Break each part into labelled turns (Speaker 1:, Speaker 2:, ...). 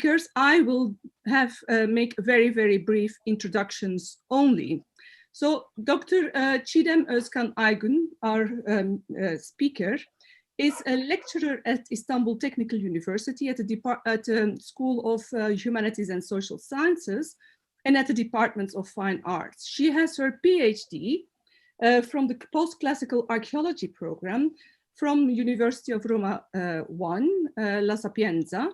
Speaker 1: speakers, I will make very, very brief introductions only. So Dr. Çiğdem Özkan Aygün, our speaker, is a lecturer at Istanbul Technical University at the School of Humanities and Social Sciences and at the Department of Fine Arts. She has her PhD from the Post-Classical Archaeology program from University of Roma La Sapienza,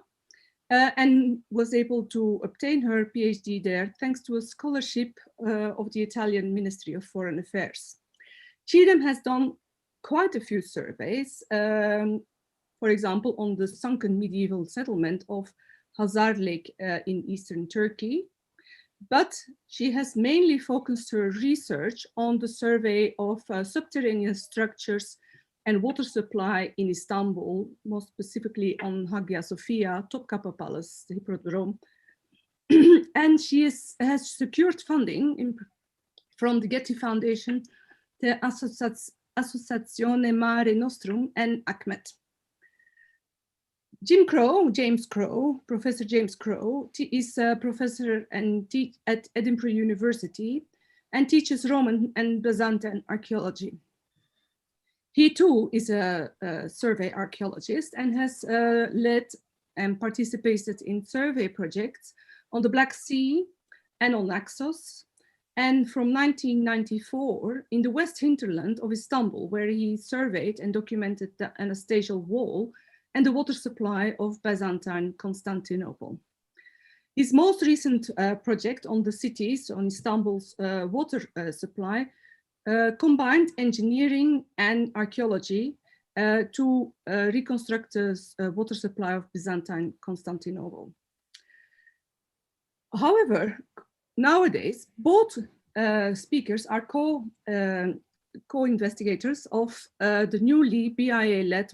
Speaker 1: and was able to obtain her PhD there thanks to a scholarship of the Italian Ministry of Foreign Affairs. Çiğdem has done quite a few surveys, for example, on the sunken medieval settlement of Hazar Lake in eastern Turkey, but she has mainly focused her research on the survey of subterranean structures and water supply in Istanbul, most specifically on Hagia Sophia, Topkapı Palace, the Hippodrome. And she has secured funding from the Getty Foundation, the Associazione Mare Nostrum, and ACMET. Professor James Crow, is a professor at Edinburgh University and teaches Roman and Byzantine archaeology. He too is a survey archaeologist and has led and participated in survey projects on the Black Sea and on Naxos, and from 1994 in the West Hinterland of Istanbul, where he surveyed and documented the Anastasial Wall and the water supply of Byzantine Constantinople. His most recent project on the cities, on Istanbul's water supply, combined engineering and archaeology to reconstruct the water supply of Byzantine Constantinople. However, nowadays, both speakers are co-investigators of the newly BIAA-led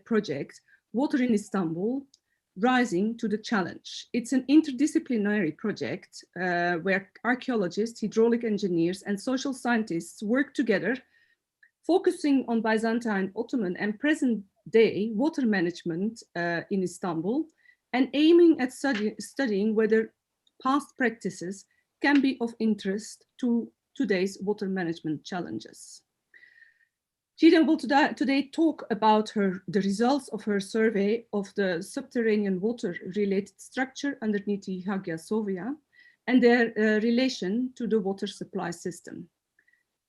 Speaker 1: project, Water in Istanbul, Rising to the Challenge. It's an interdisciplinary project where archaeologists, hydraulic engineers, and social scientists work together, focusing on Byzantine, Ottoman, and present-day water management in Istanbul, and aiming at studying whether past practices can be of interest to today's water management challenges. Çiğdem will today talk about the results of her survey of the subterranean water-related structure underneath the Hagia Sophia and their relation to the water supply system.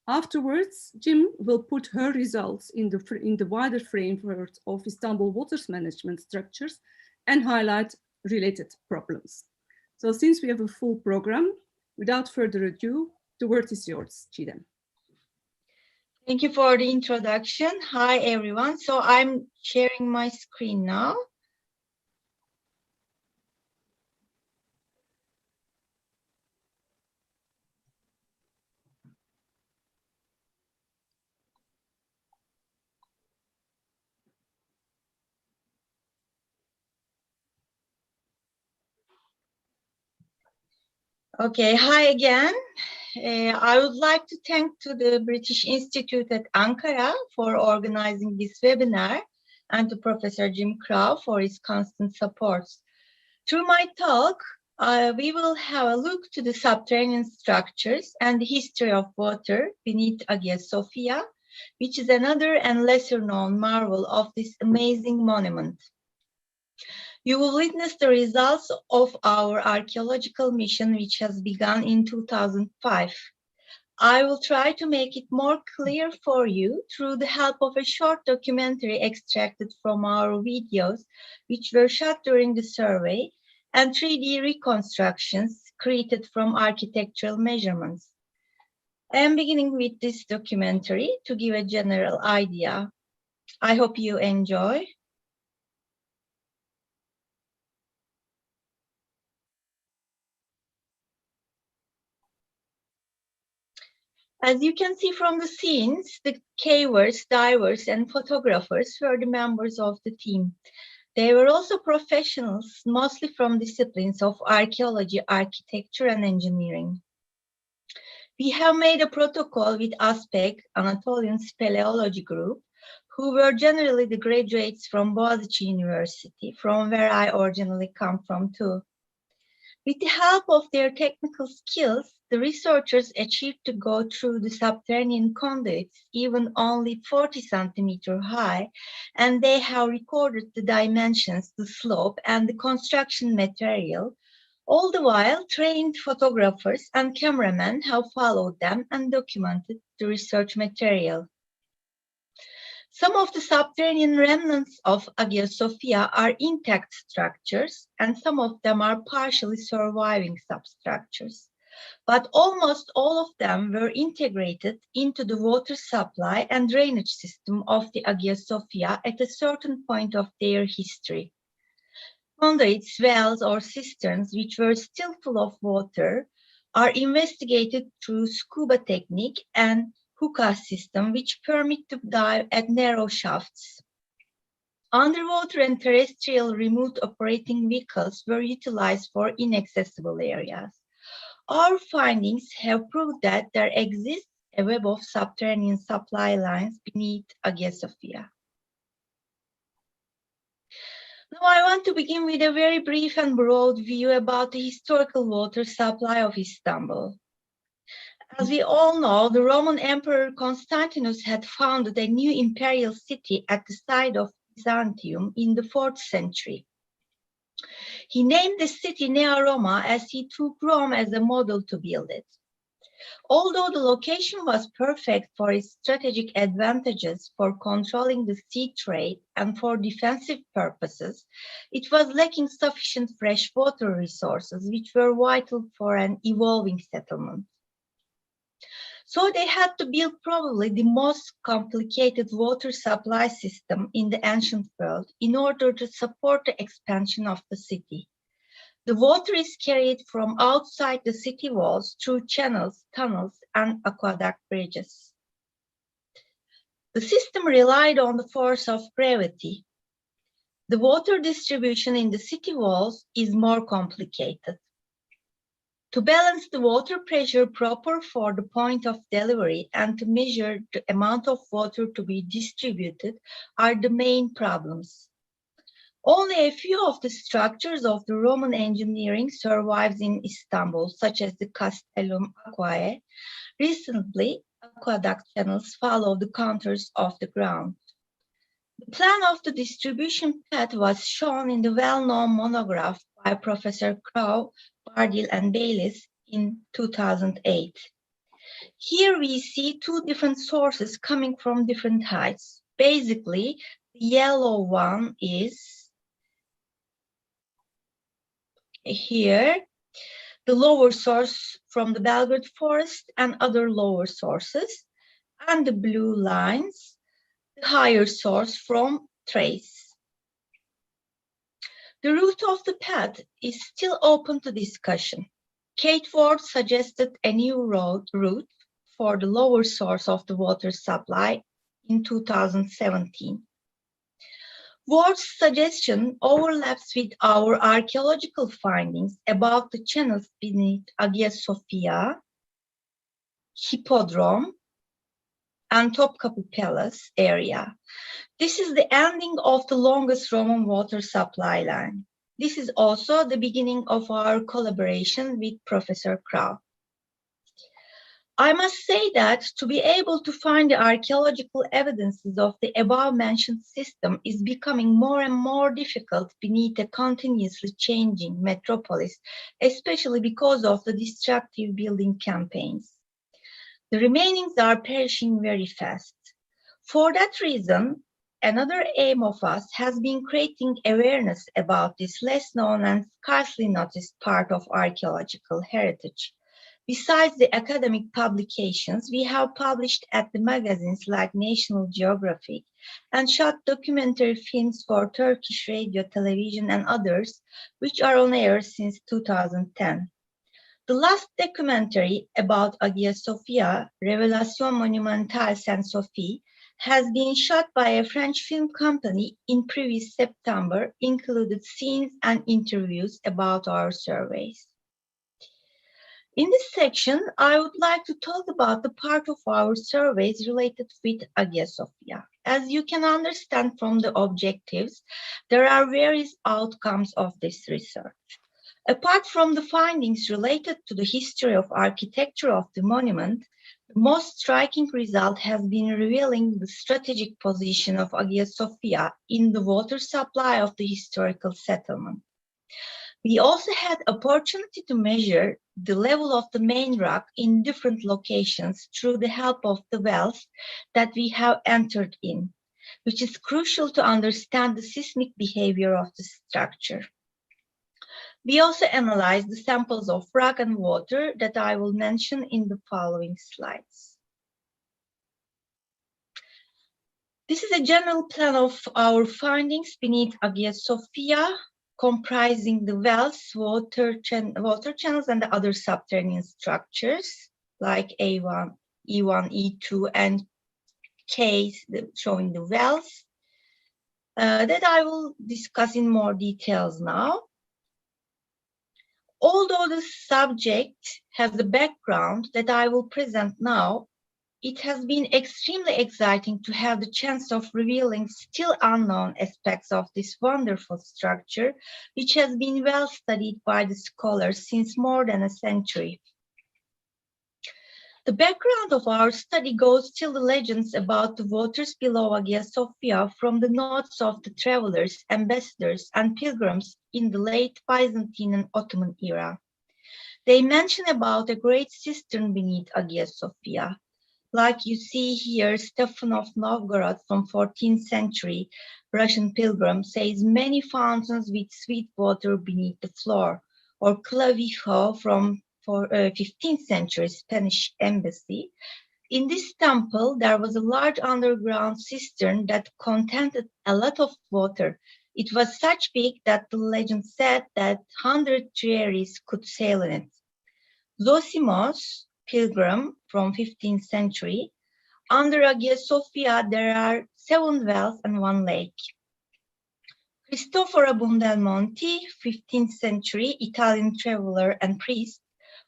Speaker 1: Afterwards, Jim will put her results in the wider framework of Istanbul water management structures and highlight related problems. So since we have a full program, without further ado, the word is yours, Çiğdem.
Speaker 2: Thank you for the introduction. Hi, everyone. So I'm sharing my screen now. Okay, hi again. I would like to thank to the British Institute at Ankara for organizing this webinar and to Professor Jim Crow for his constant support. Through my talk, we will have a look to the subterranean structures and the history of water beneath Hagia Sophia, which is another and lesser known marvel of this amazing monument. You will witness the results of our archaeological mission, which has begun in 2005. I will try to make it more clear for you through the help of a short documentary extracted from our videos, which were shot during the survey, and 3D reconstructions created from architectural measurements. I am beginning with this documentary to give a general idea. I hope you enjoy. As you can see from the scenes, the cavers, divers, and photographers were the members of the team. They were also professionals, mostly from disciplines of archaeology, architecture, and engineering. We have made a protocol with ASPEC, Anatolian Speleology Group, who were generally the graduates from Boğaziçi University, from where I originally come from too. With the help of their technical skills, the researchers achieved to go through the subterranean conduits, even only 40 centimeters high, and they have recorded the dimensions, the slope, and the construction material. All the while, trained photographers and cameramen have followed them and documented the research material. Some of the subterranean remnants of Hagia Sophia are intact structures, and some of them are partially surviving substructures. But almost all of them were integrated into the water supply and drainage system of the Hagia Sophia at a certain point of their history. Conduits, wells, or cisterns, which were still full of water, are investigated through scuba technique and hookah system, which permit to dive at narrow shafts. Underwater and terrestrial remote operating vehicles were utilized for inaccessible areas. Our findings have proved that there exists a web of subterranean supply lines beneath Hagia Sophia. Now I want to begin with a very brief and broad view about the historical water supply of Istanbul. As we all know, the Roman Emperor Constantinus had founded a new imperial city at the site of Byzantium in the 4th century. He named the city Nea Roma as he took Rome as a model to build it. Although the location was perfect for its strategic advantages for controlling the sea trade and for defensive purposes, it was lacking sufficient freshwater resources, which were vital for an evolving settlement. So they had to build probably the most complicated water supply system in the ancient world in order to support the expansion of the city. The water is carried from outside the city walls through channels, tunnels, and aqueduct bridges. The system relied on the force of gravity. The water distribution in the city walls is more complicated. To balance the water pressure proper for the point of delivery and to measure the amount of water to be distributed are the main problems. Only a few of the structures of the Roman engineering survives in Istanbul, such as the Castellum Aquae. Recently, aqueduct channels follow the contours of the ground. The plan of the distribution path was shown in the well-known monograph by Professor Crow, Bardil, and Baylis in 2008. Here we see two different sources coming from different heights. Basically, the yellow one is here, the lower source from the Belgrade forest and other lower sources, and the blue lines, the higher source from Thrace. The route of the path is still open to discussion. Kate Ward suggested a new route for the lower source of the water supply in 2017. Ward's suggestion overlaps with our archaeological findings about the channels beneath Hagia Sophia, Hippodrome, and Topkapı Palace area. This is the ending of the longest Roman water supply line. This is also the beginning of our collaboration with Professor Crow. I must say that to be able to find the archaeological evidences of the above-mentioned system is becoming more and more difficult beneath a continuously changing metropolis, especially because of the destructive building campaigns. The remainings are perishing very fast. For that reason, another aim of us has been creating awareness about this less known and scarcely noticed part of archaeological heritage. Besides the academic publications, we have published at the magazines like National Geographic and shot documentary films for Turkish radio, television, and others, which are on air since 2010. The last documentary about Hagia Sophia, Révélation monumentale Sainte-Sophie, has been shot by a French film company in previous September, included scenes and interviews about our surveys. In this section, I would like to talk about the part of our surveys related with Hagia Sophia. As you can understand from the objectives, there are various outcomes of this research. Apart from the findings related to the history of architecture of the monument, the most striking result has been revealing the strategic position of Hagia Sophia in the water supply of the historical settlement. We also had opportunity to measure the level of the main rock in different locations through the help of the wells that we have entered in, which is crucial to understand the seismic behavior of the structure. We also analyzed the samples of rock and water that I will mention in the following slides. This is a general plan of our findings beneath Hagia Sophia, comprising the wells, water channels, and the other subterranean structures like A1, E1, E2, and K, showing the wells, that I will discuss in more details now. Although the subject has the background that I will present now, it has been extremely exciting to have the chance of revealing still unknown aspects of this wonderful structure, which has been well studied by the scholars since more than a century. The background of our study goes till the legends about the waters below Hagia Sophia from the notes of the travelers, ambassadors, and pilgrims in the late Byzantine and Ottoman era. They mention about a great cistern beneath Hagia Sophia. Like you see here, Stephen of Novgorod from 14th century Russian pilgrim says many fountains with sweet water beneath the floor, or Clavijo from 15th century Spanish embassy. In this temple, there was a large underground cistern that contained a lot of water. It was such big that the legend said that 100 triaries could sail in it. Zosimos, pilgrim from 15th century, under Hagia Sophia there are 7 wells and 1 lake. Cristoforo Buondelmonti, 15th century Italian traveler and priest,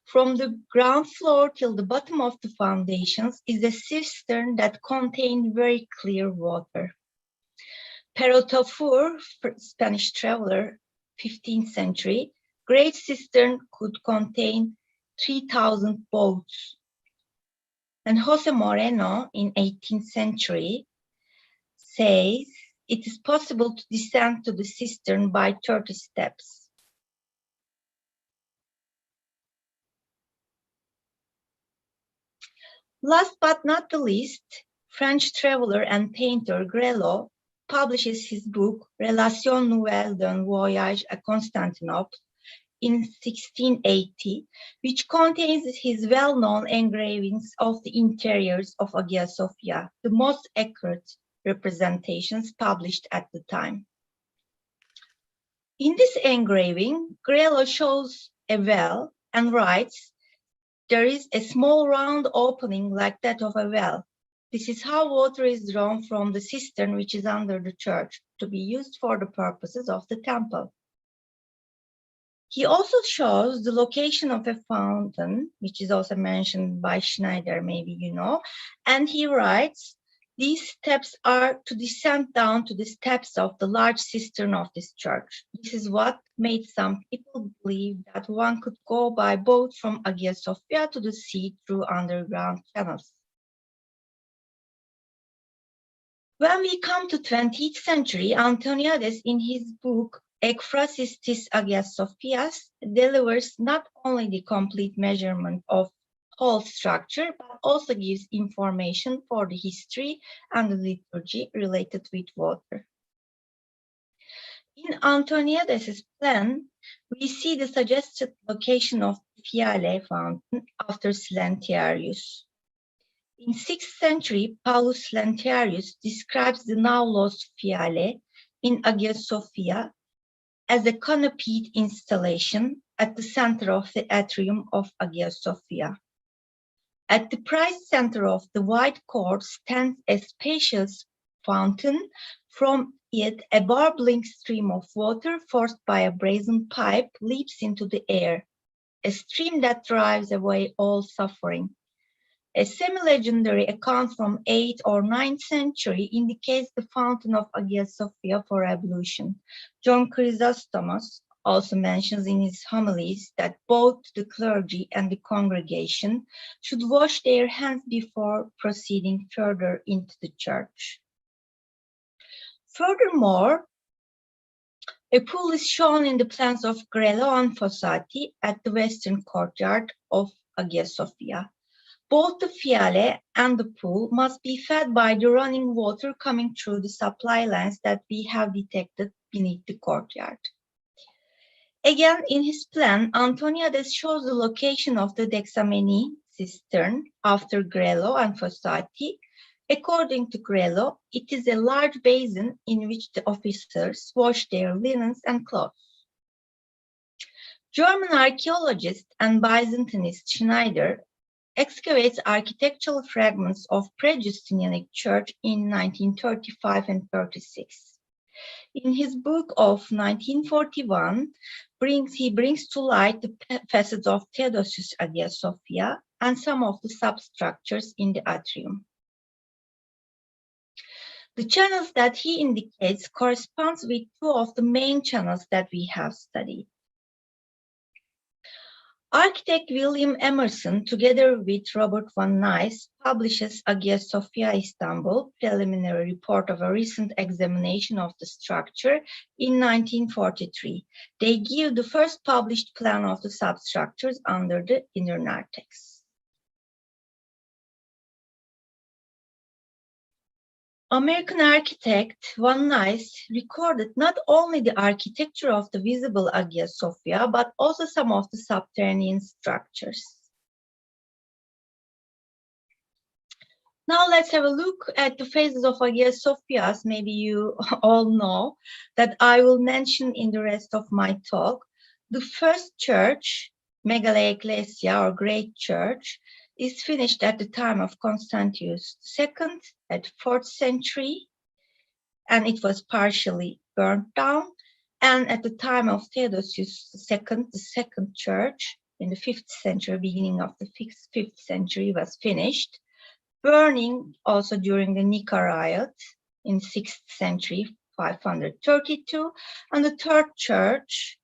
Speaker 2: from the ground floor till the bottom of the foundations is a cistern that contained very clear water. Pero Tafur, Spanish traveler, 15th century, great cistern could contain 3,000 boats. And Jose Moreno in 18th century says it is possible to descend to the cistern by 30 steps. Last but not the least, French traveler and painter Grelot publishes his book Relation Nouvelle d'un Voyage à Constantinople in 1680, which contains his well-known engravings of the interiors of Hagia Sophia, the most accurate representations published at the time. In this engraving, Grelot shows a well and writes, "There is a small round opening like that of a well. This is how water is drawn from the cistern which is under the church to be used for the purposes of the temple." He also shows the location of a fountain, which is also mentioned by Schneider, maybe you know, and he writes, "These steps are to descend down to the steps of the large cistern of this church. This is what made some people believe that one could go by boat from Hagia Sophia to the sea through underground channels." When we come to 20th century, Antoniades in his book Ekphrasis tis Hagia Sophias delivers not only the complete measurement of whole structure, but also gives information for the history and the liturgy related with water. In Antoniades' plan, we see the suggested location of the Fiale fountain after Silentiarius. In 6th century, Paulus Silentiarius describes the now lost Fiale in Hagia Sophia as a canopied installation at the center of the atrium of Hagia Sophia. At the precise center of the wide court stands a spacious fountain. From it, a bubbling stream of water forced by a brazen pipe leaps into the air. a stream that drives away all suffering. A semi-legendary account from 8th or 9th century indicates the fountain of Hagia Sophia for ablution. John Chrysostomos also mentions in his homilies that both the clergy and the congregation should wash their hands before proceeding further into the church. Furthermore, a pool is shown in the plans of Grelo and Fossati at the western courtyard of Hagia Sophia. Both the fiale and the pool must be fed by the running water coming through the supply lines that we have detected beneath the courtyard. Again, in his plan, Antoniades shows the location of the Dexameni cistern after Grelo and Fossati. According to Grelo, it is a large basin in which the officers wash their linens and clothes. German archaeologist and Byzantinist Schneider excavates architectural fragments of pre-Justinianic church in 1935 and 36. In his book of 1941, he brings to light the facets of Theodosius Hagia Sophia and some of the substructures in the atrium. The channels that he indicates corresponds with two of the main channels that we have studied. Architect William Emerson, together with Robert van Nuys, publishes Hagia Sophia, Istanbul, preliminary report of a recent examination of the structure in 1943. They give the first published plan of the substructures under the inner narthex. American architect Van Nuys recorded not only the architecture of the visible Hagia Sophia, but also some of the subterranean structures. Now let's have a look at the phases of Hagia Sophia. Maybe you all know that I will mention in the rest of my talk. The first church, Megale Ecclesia or Great Church, is finished at the time of Constantius II at 4th century, and it was partially burnt down. And at the time of Theodosius II, the second church in the 5th century, beginning of the 5th century, was finished. Burning also during the Nika riot in 6th century, 532, and the third church,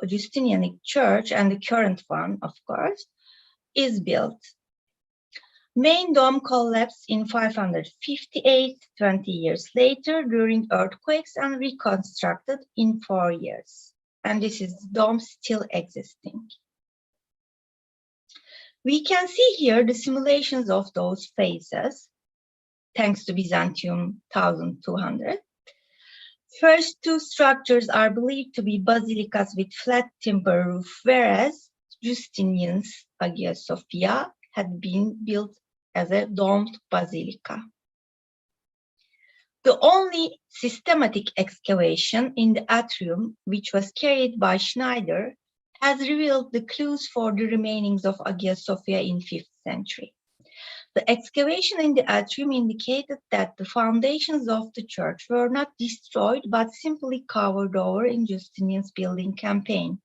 Speaker 2: Justinianic church, and the current one, of course, is built. Main dome collapsed in 558, 20 years later during earthquakes, and reconstructed in 4 years. And this is the dome still existing. We can see here the simulations of those phases, thanks to Byzantium 1200. First two structures are believed to be basilicas with flat timber roof, whereas Justinian's Hagia Sophia had been built as a domed basilica. The only systematic excavation in the atrium, which was carried by Schneider, has revealed the clues for the remainings of Hagia Sophia in 5th century. The excavation in the atrium indicated that the foundations of the church were not destroyed, but simply covered over in Justinian's building campaign.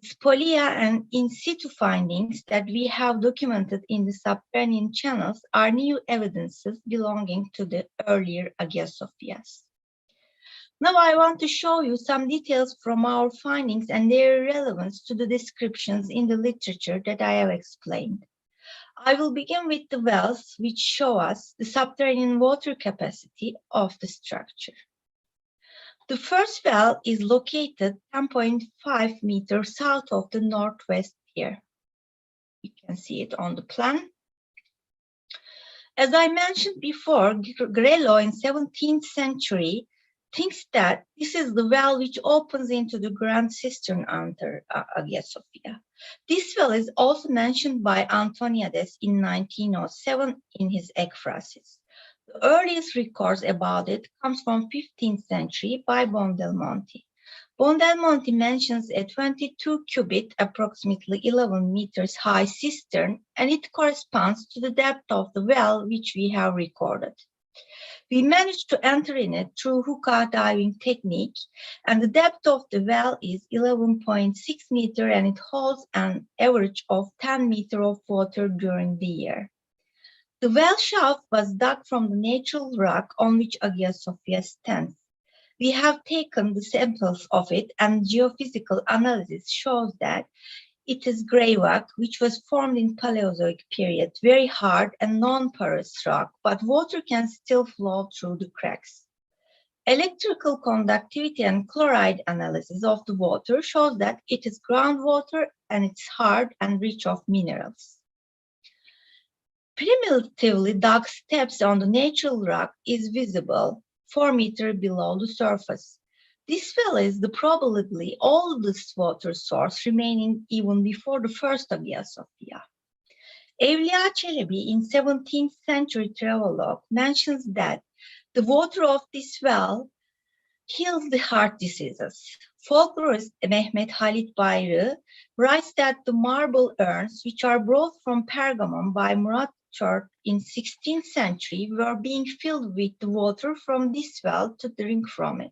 Speaker 2: Spolia and in situ findings that we have documented in the subterranean channels are new evidences belonging to the earlier Hagia Sophias. Now I want to show you some details from our findings and their relevance to the descriptions in the literature that I have explained. I will begin with the wells, which show us the subterranean water capacity of the structure. The first well is located 10.5 meters south of the northwest pier. You can see it on the plan. As I mentioned before, Grelo in 17th century thinks that this is the well which opens into the grand cistern under Hagia Sophia. This well is also mentioned by Antoniades in 1907 in his Ekphrasis. The earliest records about it comes from 15th century by Buondelmonti. Buondelmonti mentions a 22 cubit, approximately 11 meters high cistern, and it corresponds to the depth of the well which we have recorded. We managed to enter in it through hookah diving technique, and the depth of the well is 11.6 meters, and it holds an average of 10 meters of water during the year. The well shaft was dug from the natural rock on which Hagia Sophia stands. We have taken the samples of it, and geophysical analysis shows that it is grey rock, which was formed in Paleozoic period, very hard and non-porous rock, but water can still flow through the cracks. Electrical conductivity and chloride analysis of the water shows that it is groundwater and it's hard and rich of minerals. Primitively dug steps on the natural rock is visible 4 meters below the surface. This well is the probably oldest water source remaining even before the first Hagia Sophia. Evliya Çelebi in 17th century travelogue mentions that the water of this well heals the heart diseases. Folklorist Mehmet Halit Bayrı writes that the marble urns, which are brought from Pergamon by Murat Church in 16th century, were being filled with the water from this well to drink from it.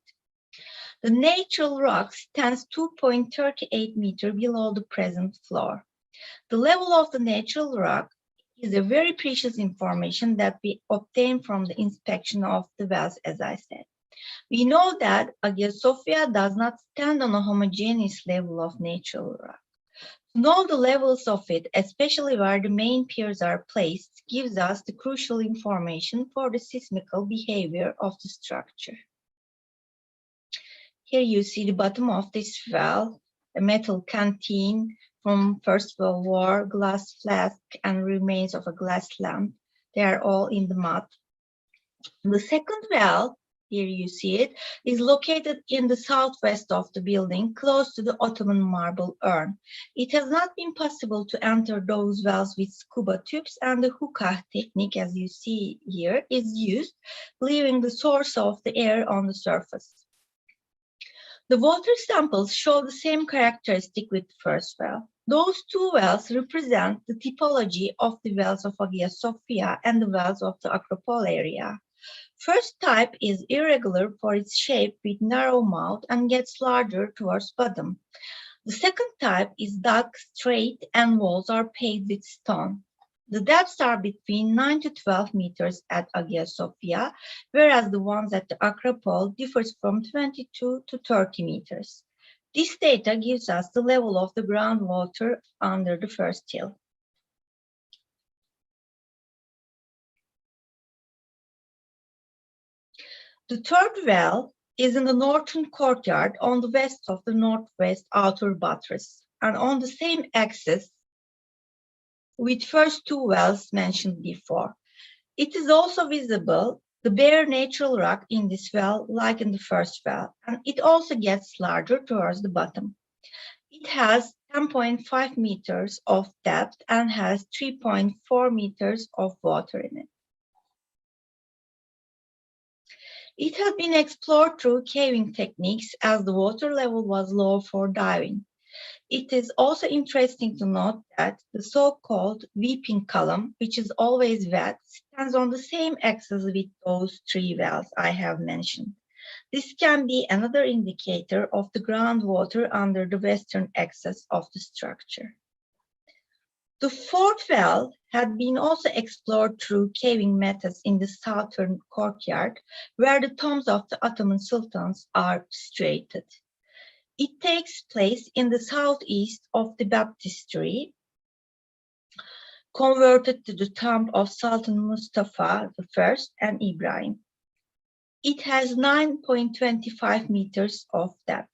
Speaker 2: The natural rock stands 2.38 meters below the present floor. The level of the natural rock is a very precious information that we obtain from the inspection of the wells, as I said. We know that Hagia Sophia does not stand on a homogeneous level of natural rock. To know the levels of it, especially where the main piers are placed, gives us the crucial information for the seismical behavior of the structure. Here you see the bottom of this well, a metal canteen from First World War, glass flask, and remains of a glass lamp. They are all in the mud. The second well, here you see it, is located in the southwest of the building, close to the Ottoman marble urn. It has not been possible to enter those wells with scuba tubes, and the hookah technique, as you see here, is used, leaving the source of the air on the surface. The water samples show the same characteristic with the first well. Those two wells represent the typology of the wells of Hagia Sophia and the wells of the Acropole area. First type is irregular for its shape with narrow mouth and gets larger towards bottom. The second type is dug straight and walls are paved with stone. The depths are between 9 to 12 meters at Hagia Sophia, whereas the ones at the Acropole differs from 22 to 30 meters. This data gives us the level of the groundwater under the first hill. The third well is in the northern courtyard on the west of the northwest outer buttress and on the same axis with first two wells mentioned before. It is also visible the bare natural rock in this well, like in the first well, and it also gets larger towards the bottom. It has 10.5 meters of depth and has 3.4 meters of water in it. It has been explored through caving techniques as the water level was low for diving. It is also interesting to note that the so-called weeping column, which is always wet, stands on the same axis with those three wells I have mentioned. This can be another indicator of the groundwater under the western axis of the structure. The fourth well had been also explored through caving methods in the southern courtyard, where the tombs of the Ottoman sultans are situated. It takes place in the southeast of the baptistry, converted to the tomb of Sultan Mustafa I and Ibrahim. It has 9.25 meters of depth.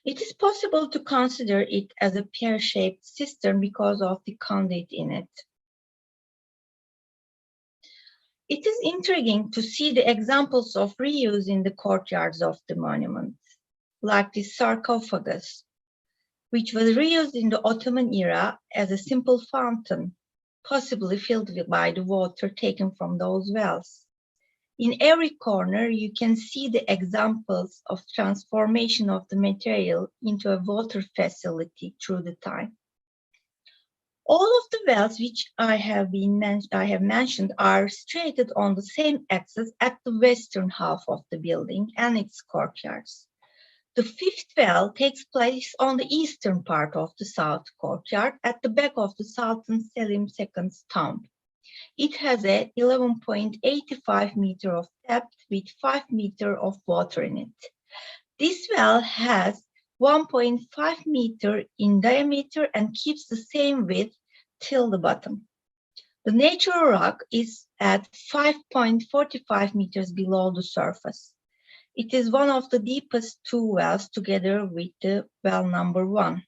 Speaker 2: It is possible to consider it as a pear-shaped cistern because of the conduit in it. It is intriguing to see the examples of reuse in the courtyards of the monument, like the sarcophagus, which was reused in the Ottoman era as a simple fountain, possibly filled by the water taken from those wells. In every corner, you can see the examples of transformation of the material into a water facility through the time. All of the wells which I have mentioned are situated on the same axis at the western half of the building and its courtyards. The fifth well takes place on the eastern part of the south courtyard at the back of the Sultan Selim II's tomb. It has a 11.85 meter of depth with 5 meter of water in it. This well has 1.5 meter in diameter and keeps the same width till the bottom. The natural rock is at 5.45 meters below the surface. It is one of the deepest two wells together with the well number 1.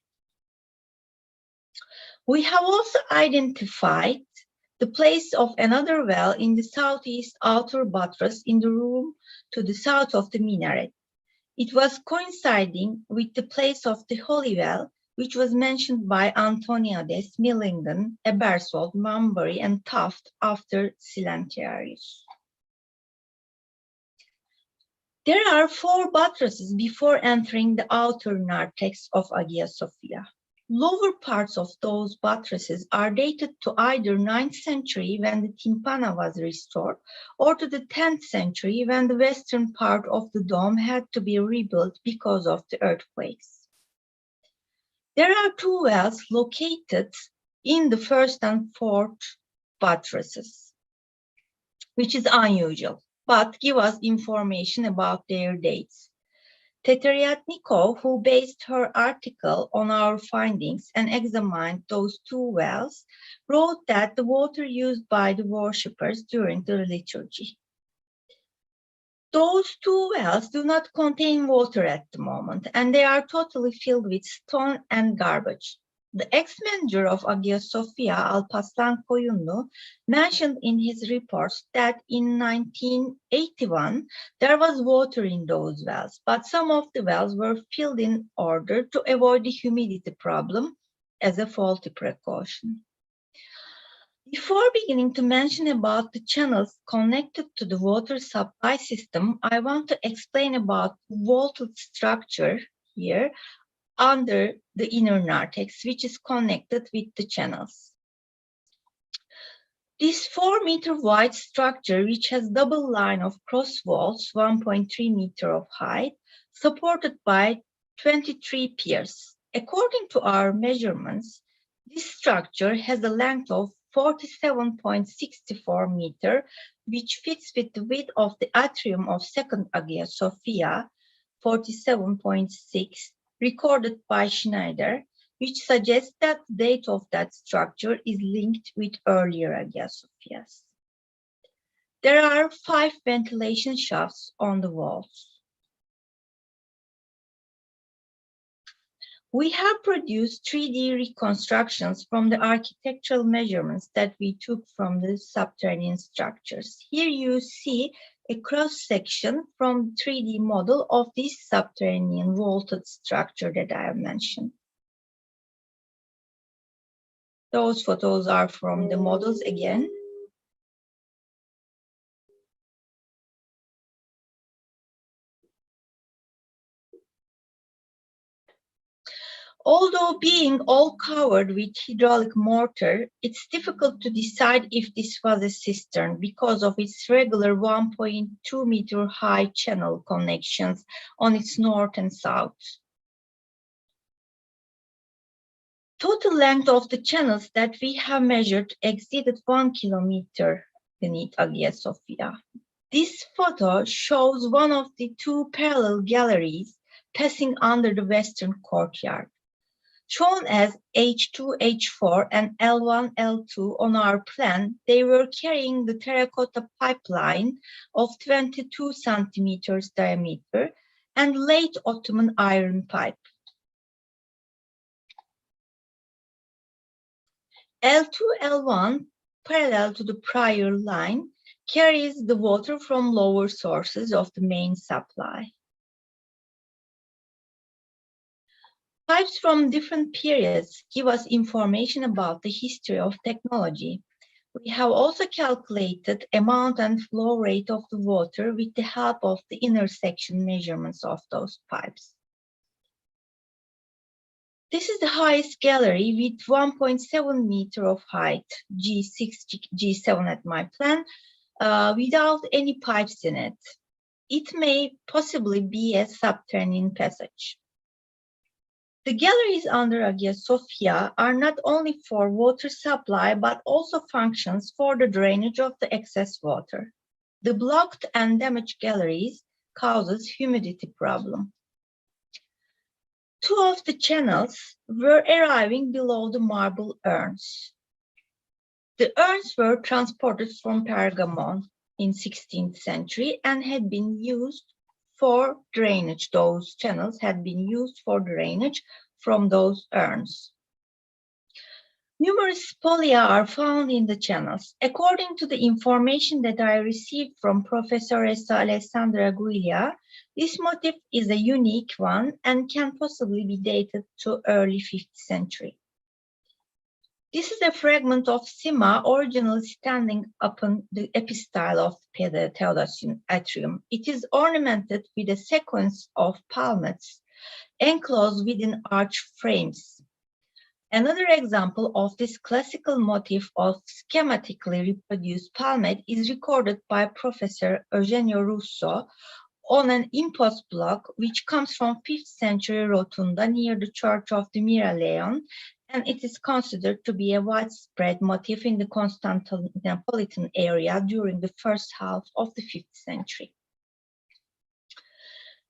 Speaker 2: We have also identified the place of another well in the southeast outer buttress in the room to the south of the minaret. It was coinciding with the place of the Holy Well, which was mentioned by Antoniades, Millingen, Eberswald, Mambury, and Taft after Silentiarius. There are 4 buttresses before entering the outer narthex of Hagia Sophia. Lower parts of those buttresses are dated to either 9th century when the tympana was restored or to the 10th century when the western part of the dome had to be rebuilt because of the earthquakes. There are 2 wells located in the 1st and 4th buttresses, which is unusual, but give us information about their dates. Teteriatnikov, who based her article on our findings and examined those 2 wells, wrote that the water used by the worshippers during the liturgy. Those 2 wells do not contain water at the moment, and they are totally filled with stone and garbage. The ex-manager of Hagia Sophia, Alparslan Koyunlu, mentioned in his reports that in 1981 there was water in those wells, but some of the wells were filled in order to avoid the humidity problem as a faulty precaution. Before beginning to mention about the channels connected to the water supply system, I want to explain about the vaulted structure here under the inner narthex, which is connected with the channels. This 4-meter wide structure, which has double line of cross walls, 1.3 meter of height, supported by 23 piers. According to our measurements, this structure has a length of 47.64 meter, which fits with the width of the atrium of Second Hagia Sophia, 47.6, recorded by Schneider, which suggests that the date of that structure is linked with earlier Hagia Sophias. There are 5 ventilation shafts on the walls. We have produced 3D reconstructions from the architectural measurements that we took from the subterranean structures. Here you see a cross-section from the 3D model of this subterranean vaulted structure that I have mentioned. Those photos are from the models again. Although being all covered with hydraulic mortar, it's difficult to decide if this was a cistern because of its regular 1.2 meter high channel connections on its north and south. Total length of the channels that we have measured exceeded 1 kilometer beneath Hagia Sophia. This photo shows one of the 2 parallel galleries passing under the western courtyard. Shown as H2, H4 and L1, L2 on our plan, they were carrying the terracotta pipeline of 22 centimeters diameter and late Ottoman iron pipe. L2, L1, parallel to the prior line, carries the water from lower sources of the main supply. Pipes from different periods give us information about the history of technology. We have also calculated amount and flow rate of the water with the help of the intersection measurements of those pipes. This is the highest gallery with 1.7 meter of height, G6, G7 at my plan, without any pipes in it. It may possibly be a subterranean passage. The galleries under Hagia Sophia are not only for water supply, but also functions for the drainage of the excess water. The blocked and damaged galleries causes humidity problem. Two of the channels were arriving below the marble urns. The urns were transported from Pergamon in 16th century and had been used for drainage. Those channels had been used for drainage from those urns. Numerous spolia are found in the channels. According to the information that I received from Professor Alessandra Guiglia, this motif is a unique one and can possibly be dated to early 5th century. This is a fragment of Sima originally standing upon the epistyle of the Theodosian atrium. It is ornamented with a sequence of palmettes enclosed within arch frames. Another example of this classical motif of schematically reproduced palmette is recorded by Professor Eugenio Russo on an impost block which comes from 5th century Rotunda near the Church of the Mira-Leon, and it is considered to be a widespread motif in the Constantinopolitan area during the first half of the 5th century.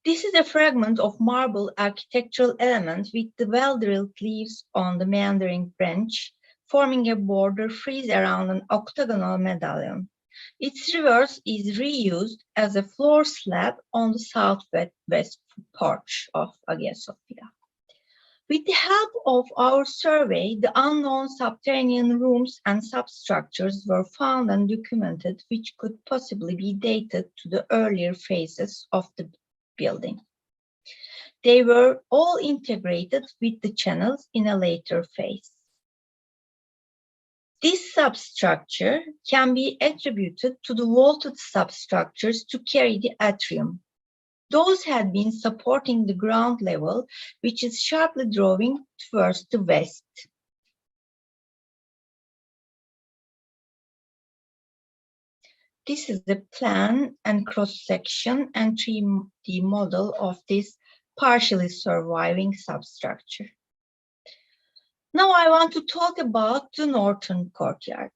Speaker 2: This is a fragment of marble architectural element with the well-drilled leaves on the meandering branch, forming a border frieze around an octagonal medallion. Its reverse is reused as a floor slab on the southwest porch of Hagia Sophia. With the help of our survey, the unknown subterranean rooms and substructures were found and documented, which could possibly be dated to the earlier phases of the building. They were all integrated with the channels in a later phase. This substructure can be attributed to the vaulted substructures to carry the atrium. Those had been supporting the ground level, which is sharply drawing towards the west. This is the plan and cross-section and 3D model of this partially surviving substructure. Now I want to talk about the northern courtyard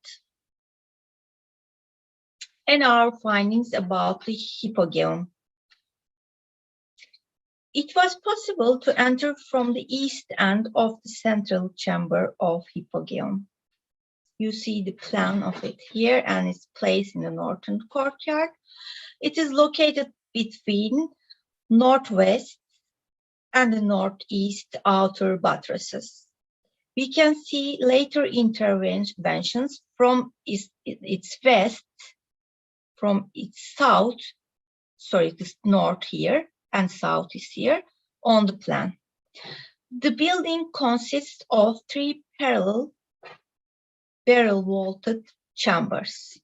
Speaker 2: and our findings about the Hippogeum. It was possible to enter from the east end of the central chamber of Hippogeum. You see the plan of it here and its place in the northern courtyard. It is located between northwest and the northeast outer buttresses. We can see later interventions from its west, from its south, sorry, this north here and south is here on the plan. The building consists of 3 parallel barrel vaulted chambers.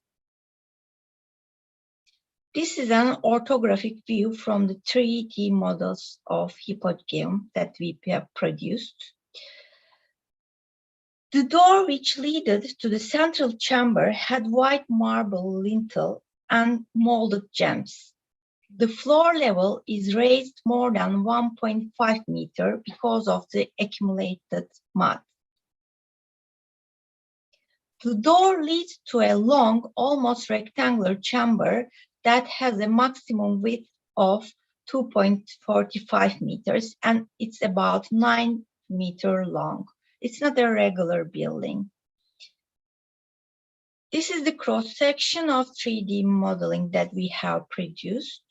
Speaker 2: This is an orthographic view from the 3D models of Hippogeum that we have produced. The door which led to the central chamber had white marble lintel and molded gems. The floor level is raised more than 1.5 meters because of the accumulated mud. The door leads to a long, almost rectangular chamber that has a maximum width of 2.45 meters and it's about 9 meters long. It's not a regular building. This is the cross-section of 3D modeling that we have produced.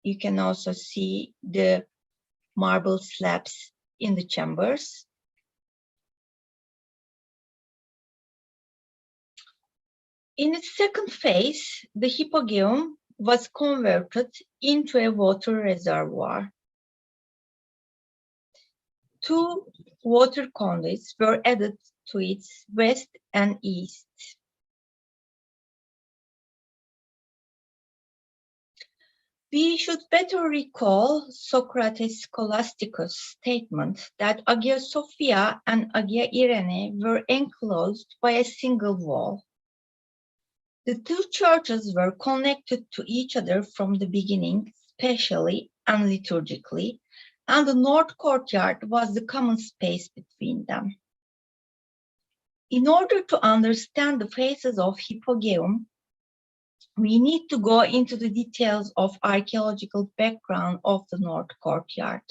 Speaker 2: You can also see the marble slabs in the chambers. In its second phase, the Hippogeum was converted into a water reservoir. 2 water conduits were added to its west and east. We should better recall Socrates' Scholasticus statement that Hagia Sophia and Hagia Irene were enclosed by a single wall. The two churches were connected to each other from the beginning, spatially and liturgically, and the north courtyard was the common space between them. In order to understand the phases of Hippogeum, we need to go into the details of archaeological background of the north courtyard.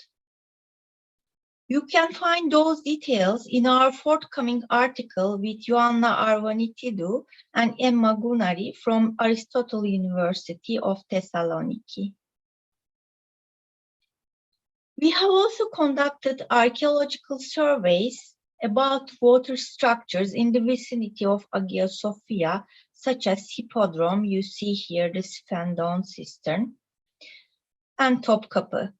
Speaker 2: You can find those details in our forthcoming article with Ioanna Arvanitidou and Emma Gunari from Aristotle University of Thessaloniki. We have also conducted archaeological surveys about water structures in the vicinity of Hagia Sophia, such as Hippodrome, you see here the Sphendon cistern, and Topkapı.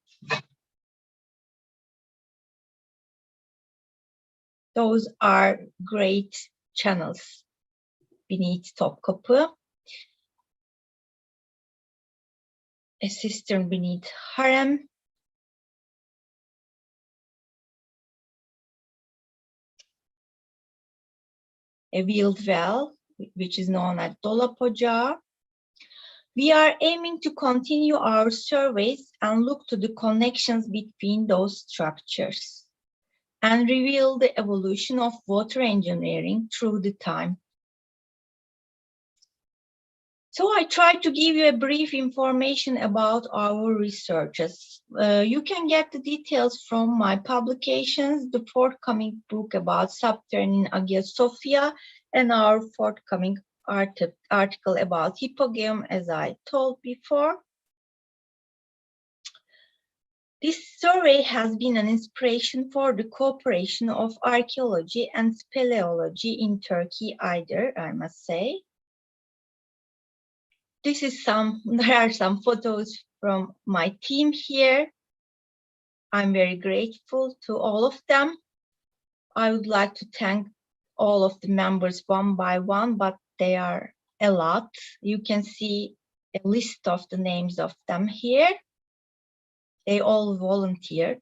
Speaker 2: Those are great channels beneath Topkapı. A cistern beneath Harem. A wheeled well, which is known as Dolap Ocağı. We are aiming to continue our surveys and look to the connections between those structures and reveal the evolution of water engineering through the time. So I tried to give you a brief information about our researches. You can get the details from my publications, the forthcoming book about Subterranean Hagia Sophia, and our forthcoming article about Hippogeum, as I told before. This survey has been an inspiration for the cooperation of archaeology and speleology in Turkey either, I must say. There are some photos from my team here. I'm very grateful to all of them. I would like to thank all of the members one by one, but they are a lot. You can see a list of the names of them here. They all volunteered.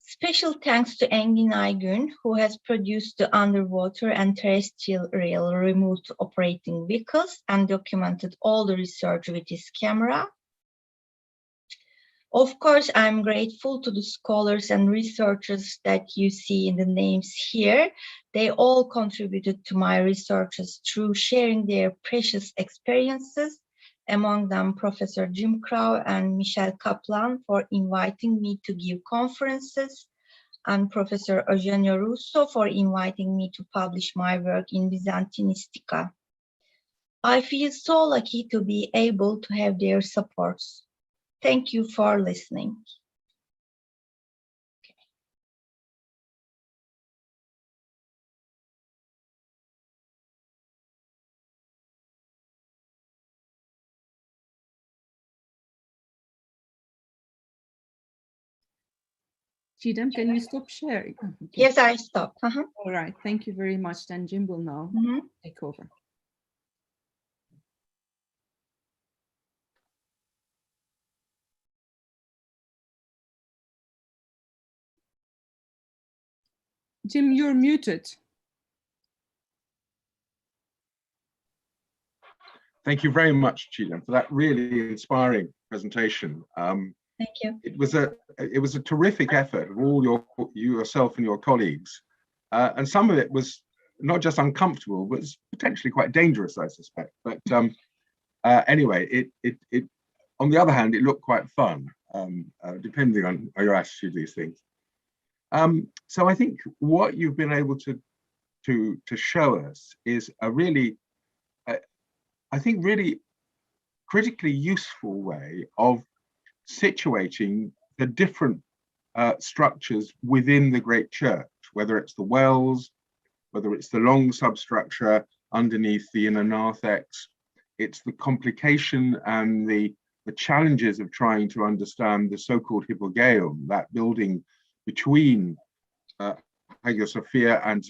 Speaker 2: Special thanks to Engin Aygün, who has produced the underwater and terrestrial remote operating vehicles and documented all the research with his camera. Of course, I'm grateful to the scholars and researchers that you see in the names here. They all contributed to my researches through sharing their precious experiences, among them Professor Jim Crow and Michel Kaplan for inviting me to give conferences, and Professor Eugenio Russo for inviting me to publish my work in Byzantinistica. I feel so lucky to be able to have their supports. Thank you for listening.
Speaker 1: Çiğdem, can you stop sharing? Okay.
Speaker 2: Yes, I stopped.
Speaker 1: All right, thank you very much. Then Jim will now take over. Jim, you're muted.
Speaker 3: Thank you very much, Çiğdem, for that really inspiring presentation.
Speaker 2: Thank you.
Speaker 3: It was a terrific effort of all yourself and your colleagues, and some of it was not just uncomfortable, but was potentially quite dangerous, I suspect. But anyway, it on the other hand, it looked quite fun, depending on your attitude to these things. So I think what you've been able to show us is a really, I think, really critically useful way of situating the different structures within the great church, whether it's the wells, whether it's the long substructure underneath the inner narthex. It's the complication and the challenges of trying to understand the so-called Hippogeum, that building between Hagia Sophia and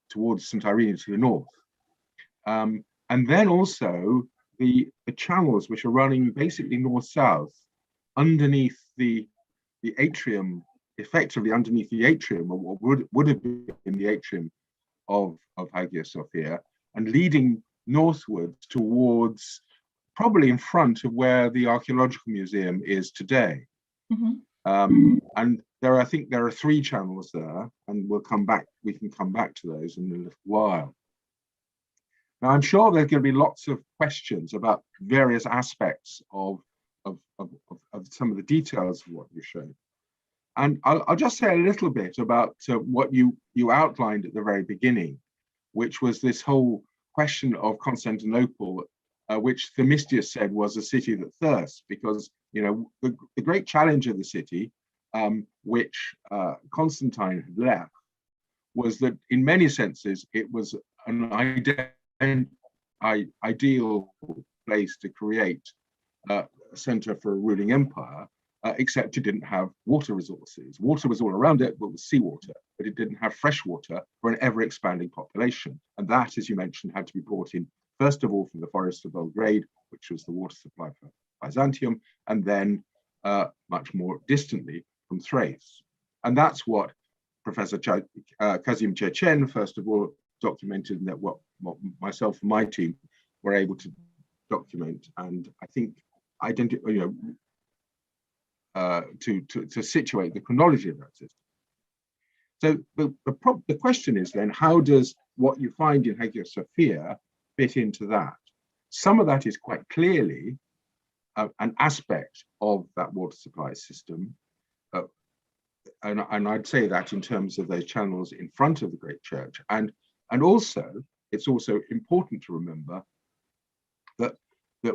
Speaker 3: towards St. Irene to the north. And then also the channels which are running basically north-south underneath the atrium, effectively underneath the atrium, or what would have been the atrium of Hagia Sophia, and leading northwards towards, probably in front of where the archaeological museum is today. And I think there are 3 channels there, and we can come back to those in a little while. Now, I'm sure there's going to be lots of questions about various aspects of some of the details of what you showed. And I'll just say a little bit about what you outlined at the very beginning, which was this whole question of Constantinople, which Themistius said was a city that thirsts, because, you know, the great challenge of the city, which Constantine had left, was that in many senses it was an ideal place to create a center for a ruling empire, except it didn't have water resources. Water was all around it, but it was seawater, but it didn't have fresh water for an ever-expanding population. And that, as you mentioned, had to be brought in, first of all, from the forest of Belgrade, which was the water supply for Byzantium, and then much more distantly from Thrace. And that's what Professor Kazim Chechen, first of all, documented, and that what myself and my team were able to document, and I think to situate the chronology of that system. So the question is then, how does what you find in Hagia Sophia fit into that? Some of that is quite clearly an aspect of that water supply system, and I'd say that in terms of those channels in front of the great church, and also it's also important to remember that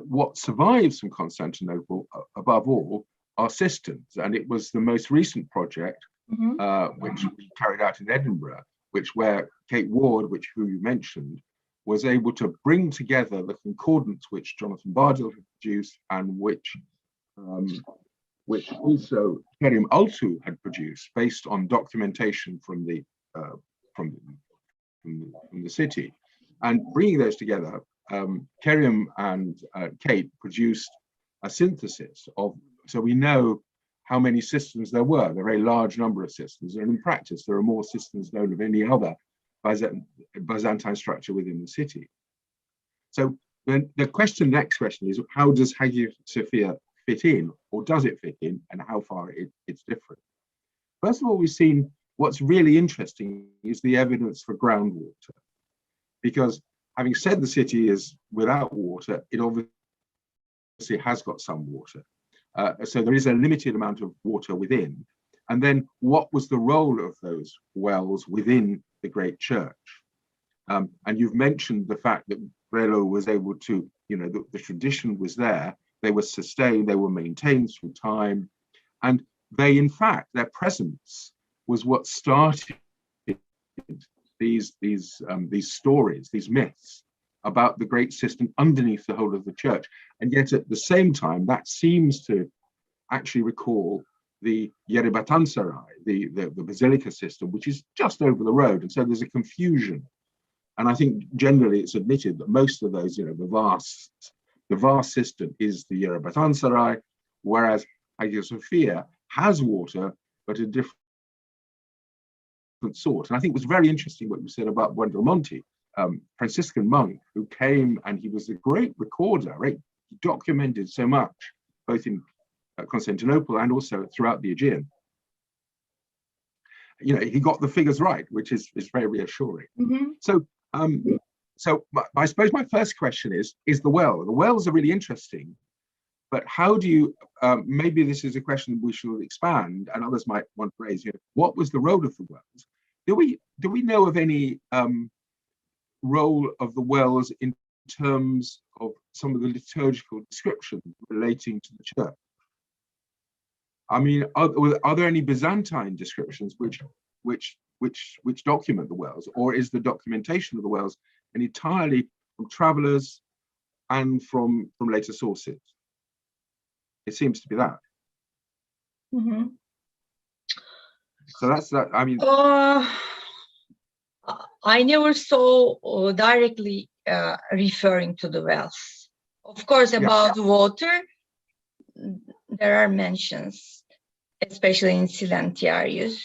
Speaker 3: what survives from Constantinople, above all, are cisterns, and it was the most recent project which we carried out in Edinburgh, where Kate Ward, who you mentioned, was able to bring together the concordance which Jonathan Bardell had produced, and which also Kerim Altu had produced based on documentation from the city, and bringing those together. Kerim and Kate produced a synthesis of, so we know how many cisterns there were, a very large number of cisterns, and in practice there are more cisterns known of any other Byzantine structure within the city. So then the next question is, how does Hagia Sophia fit in, or does it fit in, and how far it's different? First of all, we've seen what's really interesting is the evidence for groundwater, because having said the city is without water, it obviously has got some water. So there is a limited amount of water within. And then what was the role of those wells within the great church? And you've mentioned the fact that Brelo was able to, the tradition was there, they were sustained, they were maintained through time. And they, in fact, their presence was what started these stories, these myths about the great system underneath the whole of the church. And yet at the same time, that seems to actually recall the Yerebatansaray, the basilica system, which is just over the road. And so there's a confusion. And I think generally it's admitted that most of those, the vast system is the Yerebatansaray, whereas Hagia Sophia has water, but a different sort. And I think it was very interesting what you said about Buondelmonti, Franciscan monk who came, and he was a great recorder, right? He documented so much, both in Constantinople and also throughout the Aegean. He got the figures right, which is very reassuring. So I suppose my first question is the well. The wells are really interesting, but how do you, maybe this is a question we should expand, and others might want to raise, what was the role of the wells? Do we know of any role of the wells in terms of some of the liturgical descriptions relating to the church? I mean, are there any Byzantine descriptions which document the wells, or is the documentation of the wells entirely from travelers and from later sources? It seems to be that. So that's that. I mean,
Speaker 2: I never saw directly referring to the wells Of course, about water, there are mentions, especially in Silentiarius.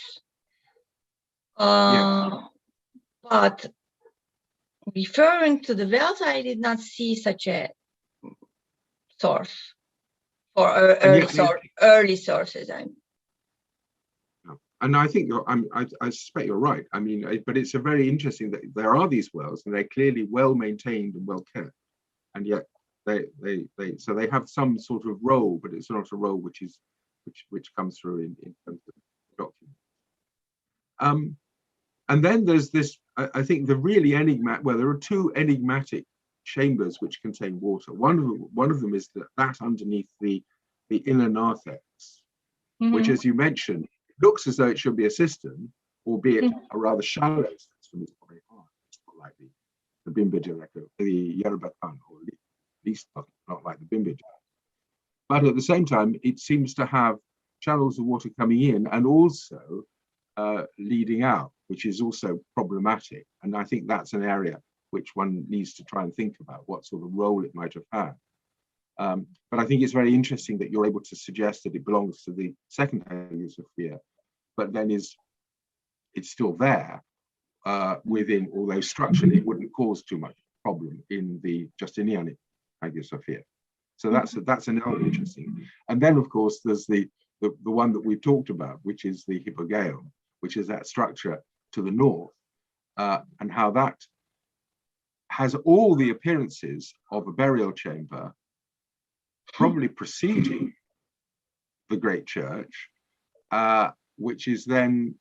Speaker 2: But referring to the wells, I did not see such a source for early sources.
Speaker 3: And I think I suspect you're right. I mean, but it's a very interesting that there are these wells, and they're clearly well maintained and well kept, and yet they have some sort of role, but it's not a role which comes through in terms of documents. And then there's this. I think the really enigmatic. Well, there are two enigmatic chambers which contain water. One of them is that underneath the inner narthex, which, as you mentioned, looks as though it should be a cistern, albeit a rather shallow cistern. It's very hard. It's not like the Bimbidja, the Yerubatan, or at least not like the Bimbidja. But at the same time, it seems to have channels of water coming in and also leading out, which is also problematic. And I think that's an area which one needs to try and think about what sort of role it might have had. But I think it's very interesting that you're able to suggest that it belongs to the second Hagia Sophia, but then it's still there within, although structurally it wouldn't cause too much problem in the Justinianic Hagia Sophia. So that's another interesting. And then of course there's the one that we've talked about, which is the Hippogeum, which is that structure to the north, and how that has all the appearances of a burial chamber, probably preceding the great church, which is then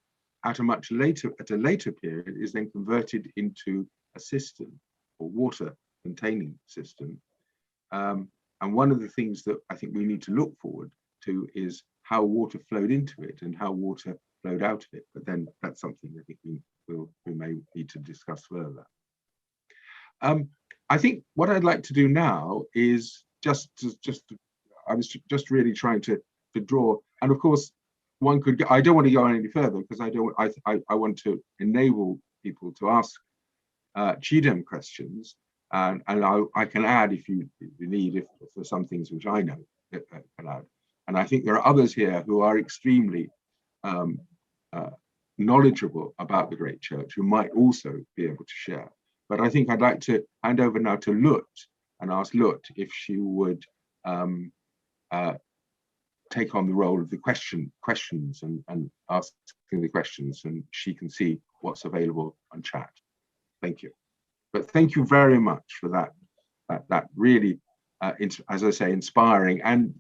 Speaker 3: at a later period is then converted into a cistern or water containing cistern. And one of the things that I think we need to look forward to is how water flowed into it and how water flowed out of it. But then that's something I think we may need to discuss further. I think what I'd like to do now is I was just really trying to draw, and of course one could. I don't want to go on any further because I want to enable people to ask Çiğdem questions, and I can add if you need, if for some things which I know can add. And I think there are others here who are extremely knowledgeable about the Great Church who might also be able to share. But I think I'd like to hand over now to Lut and ask Lut if she would take on the role of the questions and asking the questions, and she can see what's available on chat. Thank you. But thank you very much for that really, as I say, inspiring. And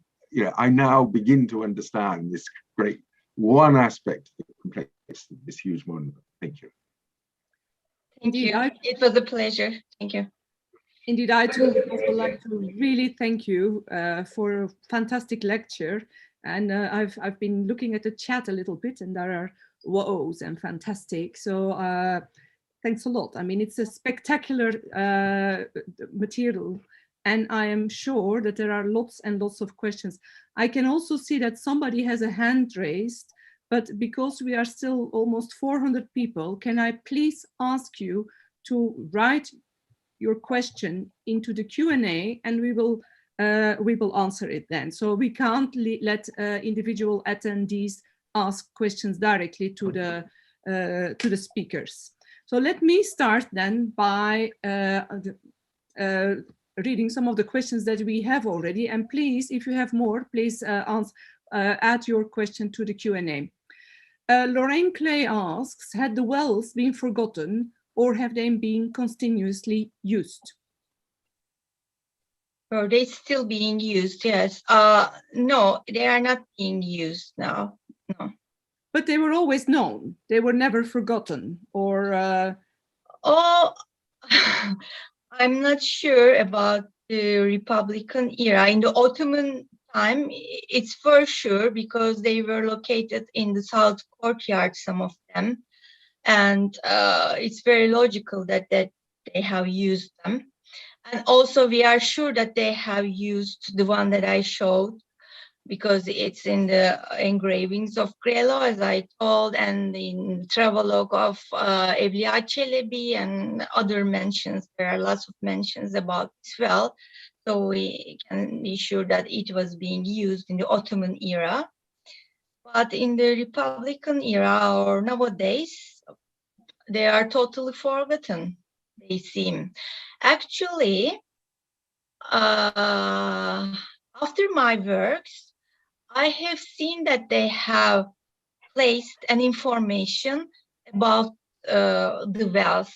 Speaker 3: I now begin to understand this great one aspect of the complexity of this huge monument. Thank you.
Speaker 2: Thank you. It was a pleasure. Thank you.
Speaker 1: Indeed, I too would also like to really thank you for a fantastic lecture. And I've been looking at the chat a little bit, and there are woes and fantastic. So thanks a lot. I mean, it's a spectacular material, and I am sure that there are lots and lots of questions. I can also see that somebody has a hand raised, but because we are still almost 400 people, can I please ask you to write your question into the Q&A, and we will answer it then. So we can't let individual attendees ask questions directly to the speakers. So let me start then by reading some of the questions that we have already. And please, if you have more, please add your question to the Q&A. Lorraine Clay asks, had the wells been forgotten or have they been continuously used?
Speaker 2: Are they still being used? Yes. No, they are not being used now. No.
Speaker 1: But they were always known. They were never forgotten, or.
Speaker 2: Oh, I'm not sure about the Republican era. In the Ottoman time, it's for sure because they were located in the south courtyard, some of them, and it's very logical that they have used them. And also we are sure that they have used the one that I showed because it's in the engravings of Grelo, as I told, and in the travelogue of Evliya Çelebi and other mentions. There are lots of mentions about this well. So we can be sure that it was being used in the Ottoman era. But in the Republican era or nowadays, they are totally forgotten, they seem. Actually, after my works, I have seen that they have placed an information about the wells.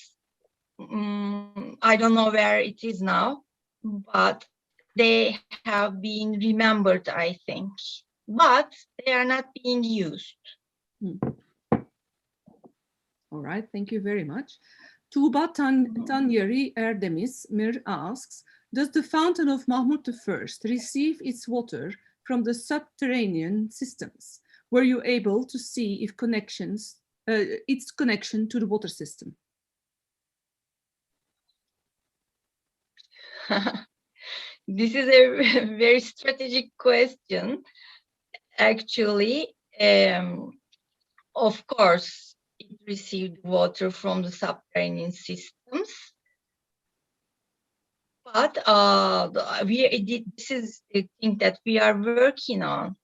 Speaker 2: I don't know where it is now, but they have been remembered, I think. But they are not being used.
Speaker 1: All right, thank you very much. Tuğba Tanyeri Erdemir asks, does the fountain of Mahmud I receive its water from the subterranean systems? Were you able to see if its connection to the water system?
Speaker 2: This is a very strategic question. Actually, of course, it received water from the subterranean systems. But this is the thing that we are working on,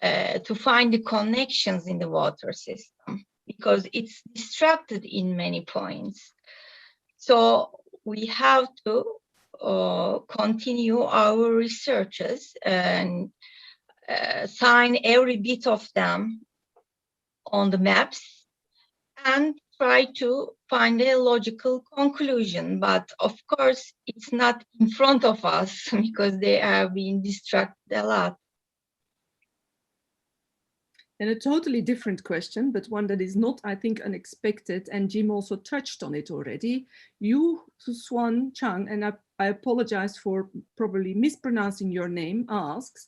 Speaker 2: to find the connections in the water system, because it's distracted in many points. So we have to continue our researches and sign every bit of them on the maps and try to find a logical conclusion. But of course, it's not in front of us because they have been distracted a lot.
Speaker 1: And a totally different question, but one that is not, I think, unexpected, and Jim also touched on it already. Yu Swan Chang, and I apologize for probably mispronouncing your name, asks,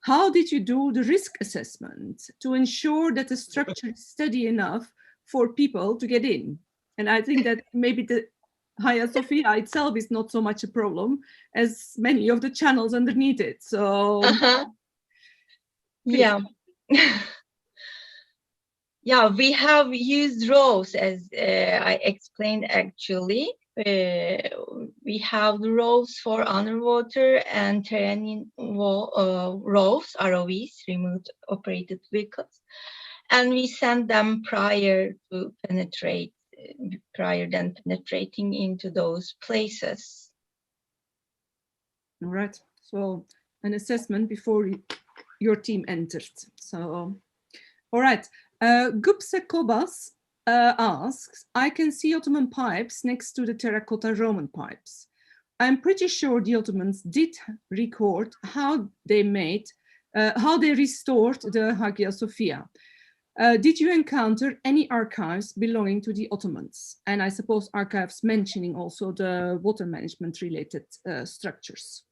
Speaker 1: how did you do the risk assessment to ensure that the structure is steady enough for people to get in? And I think that maybe the Hagia Sophia itself is not so much a problem as many of the channels underneath it. So,
Speaker 2: yeah. Yeah, we have used rows, as I explained actually. We have the rows for underwater and terrain rows, ROVs, remote operated vehicles. And we send them prior than penetrating into those places.
Speaker 1: All right, so an assessment before your team entered. So, all right. Gupse Kobas asks, I can see Ottoman pipes next to the terracotta Roman pipes. I'm pretty sure the Ottomans did record how they restored the Hagia Sophia. Did you encounter any archives belonging to the Ottomans? And I suppose archives mentioning also the water management related structures.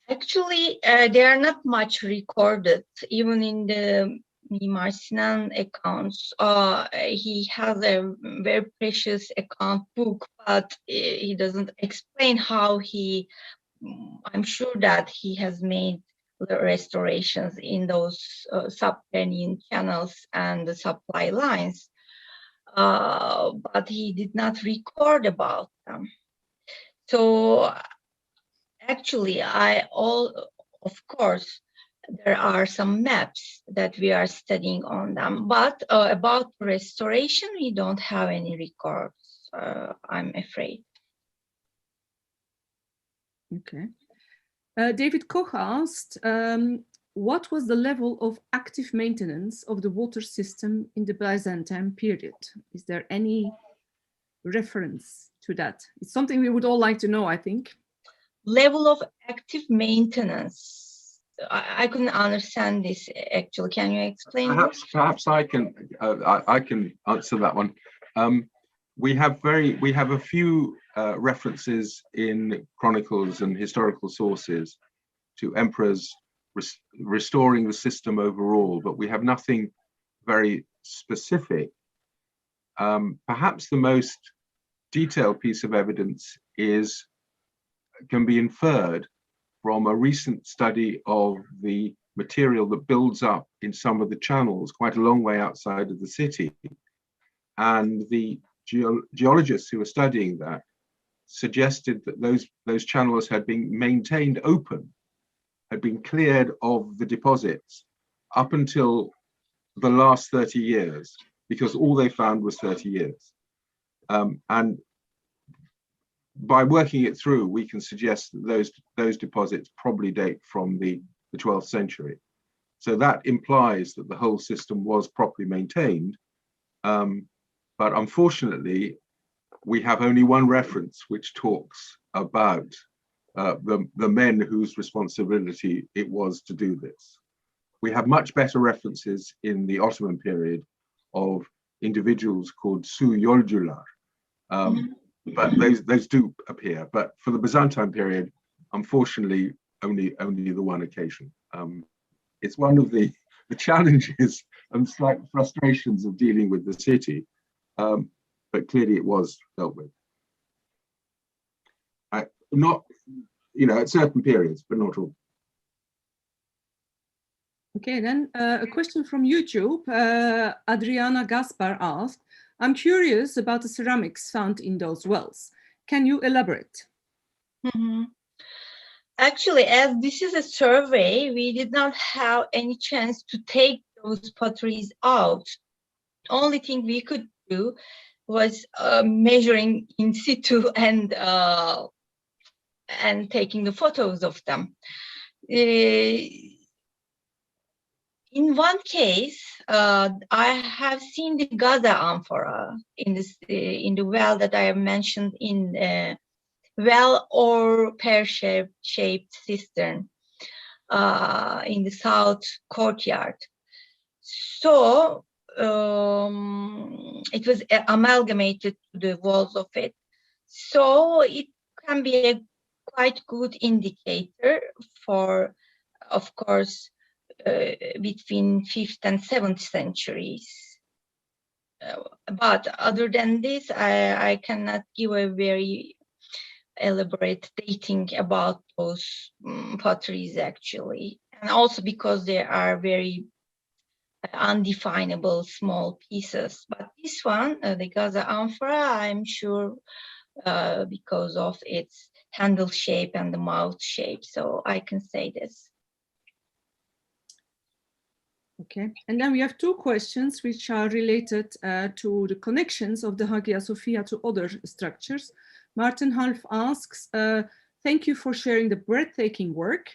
Speaker 2: Actually, they are not much recorded, even in the Mimar Sinan accounts. He has a very precious account book, but he doesn't explain how I'm sure that he has made the restorations in those subterranean channels and the supply lines, but he did not record about them. So actually, of course, there are some maps that we are studying on them, but about restoration, we don't have any records, I'm afraid.
Speaker 1: Okay. David Koch asked, what was the level of active maintenance of the water system in the Byzantine period? Is there any reference to that? It's something we would all like to know, I think.
Speaker 2: Level of active maintenance. I couldn't understand this actually. Can you explain?
Speaker 3: Perhaps I can answer that one. We have a few references in chronicles and historical sources to emperors restoring the system overall, but we have nothing very specific. Perhaps the most detailed piece of evidence can be inferred from a recent study of the material that builds up in some of the channels quite a long way outside of the city. And the geologists who are studying that suggested that those channels had been maintained open, had been cleared of the deposits up until the last 30 years, because all they found was 30 years. And by working it through, we can suggest that those deposits probably date from the 12th century. So that implies that the whole system was properly maintained. But unfortunately, we have only one reference which talks about the men whose responsibility it was to do this. We have much better references in the Ottoman period of individuals called su yolcular, but those do appear. But for the Byzantine period, unfortunately, only the one occasion. It's one of the challenges and slight frustrations of dealing with the city, but clearly it was dealt with. Not, at certain periods, but not all.
Speaker 1: Okay, then a question from YouTube. Adriana Gaspar asked, I'm curious about the ceramics found in those wells. Can you elaborate?
Speaker 2: Actually, as this is a survey, we did not have any chance to take those potteries out. Only thing we could do was measuring in situ and taking the photos of them. In one case, I have seen the Gaza amphora in the well that I have mentioned in well or pear-shaped cistern in the south courtyard. So it was amalgamated to the walls of it. So it can be a quite good indicator for, of course, between 5th and 7th centuries. But other than this, I cannot give a very elaborate dating about those potteries actually. And also because they are very undefinable small pieces. But this one, the Gaza amphora, I'm sure because of its handle shape and the mouth shape. So I can say this.
Speaker 1: Okay, and then we have two questions which are related to the connections of the Hagia Sophia to other structures. Martin Half asks, thank you for sharing the breathtaking work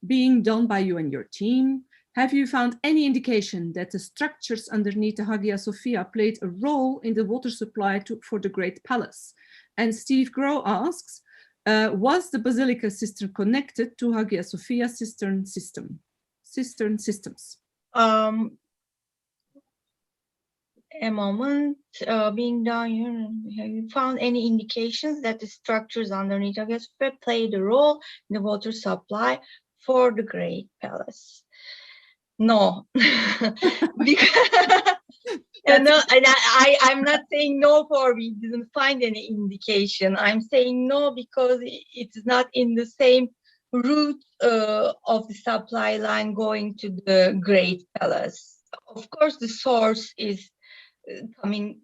Speaker 1: being done by you and your team. Have you found any indication that the structures underneath the Hagia Sophia played a role in the water supply for the Great Palace? And Steve Grow asks, was the Basilica cistern connected to Hagia Sophia cistern systems?
Speaker 2: A moment, being done here, have you found any indications that the structures underneath Hagia Sophia played a role in the water supply for the Great Palace? No. No, and I'm not saying no for we didn't find any indication. I'm saying no because it's not in the same route of the supply line going to the Great Palace. Of course, the source is coming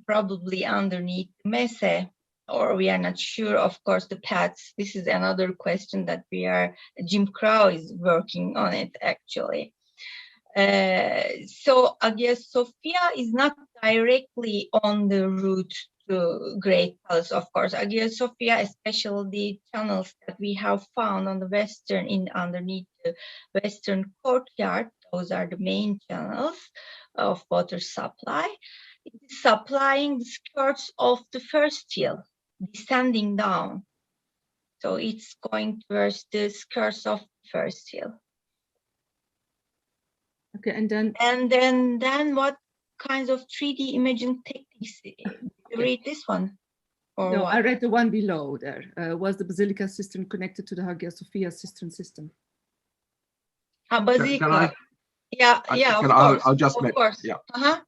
Speaker 2: probably underneath Mese, or we are not sure. Of course, the paths. This is another question that Jim Crow is working on it actually. So Hagia Sophia is not directly on the route to Great Palace, of course. Hagia Sophia, especially the channels that we have found on the underneath the western courtyard, those are the main channels of water supply. It is supplying the skirts of the first hill, descending down. So it's going towards the skirts of the first hill.
Speaker 1: Okay, and
Speaker 2: then what kinds of 3D imaging techniques? You read this one? Or
Speaker 1: no,
Speaker 2: what?
Speaker 1: I read the one below there. Was the Basilica cistern connected to the Hagia Sophia cistern system?
Speaker 2: Basilica. Yeah, of course.
Speaker 3: I'll just
Speaker 2: of
Speaker 3: make,
Speaker 2: course.
Speaker 3: Yeah.
Speaker 2: Uh-huh.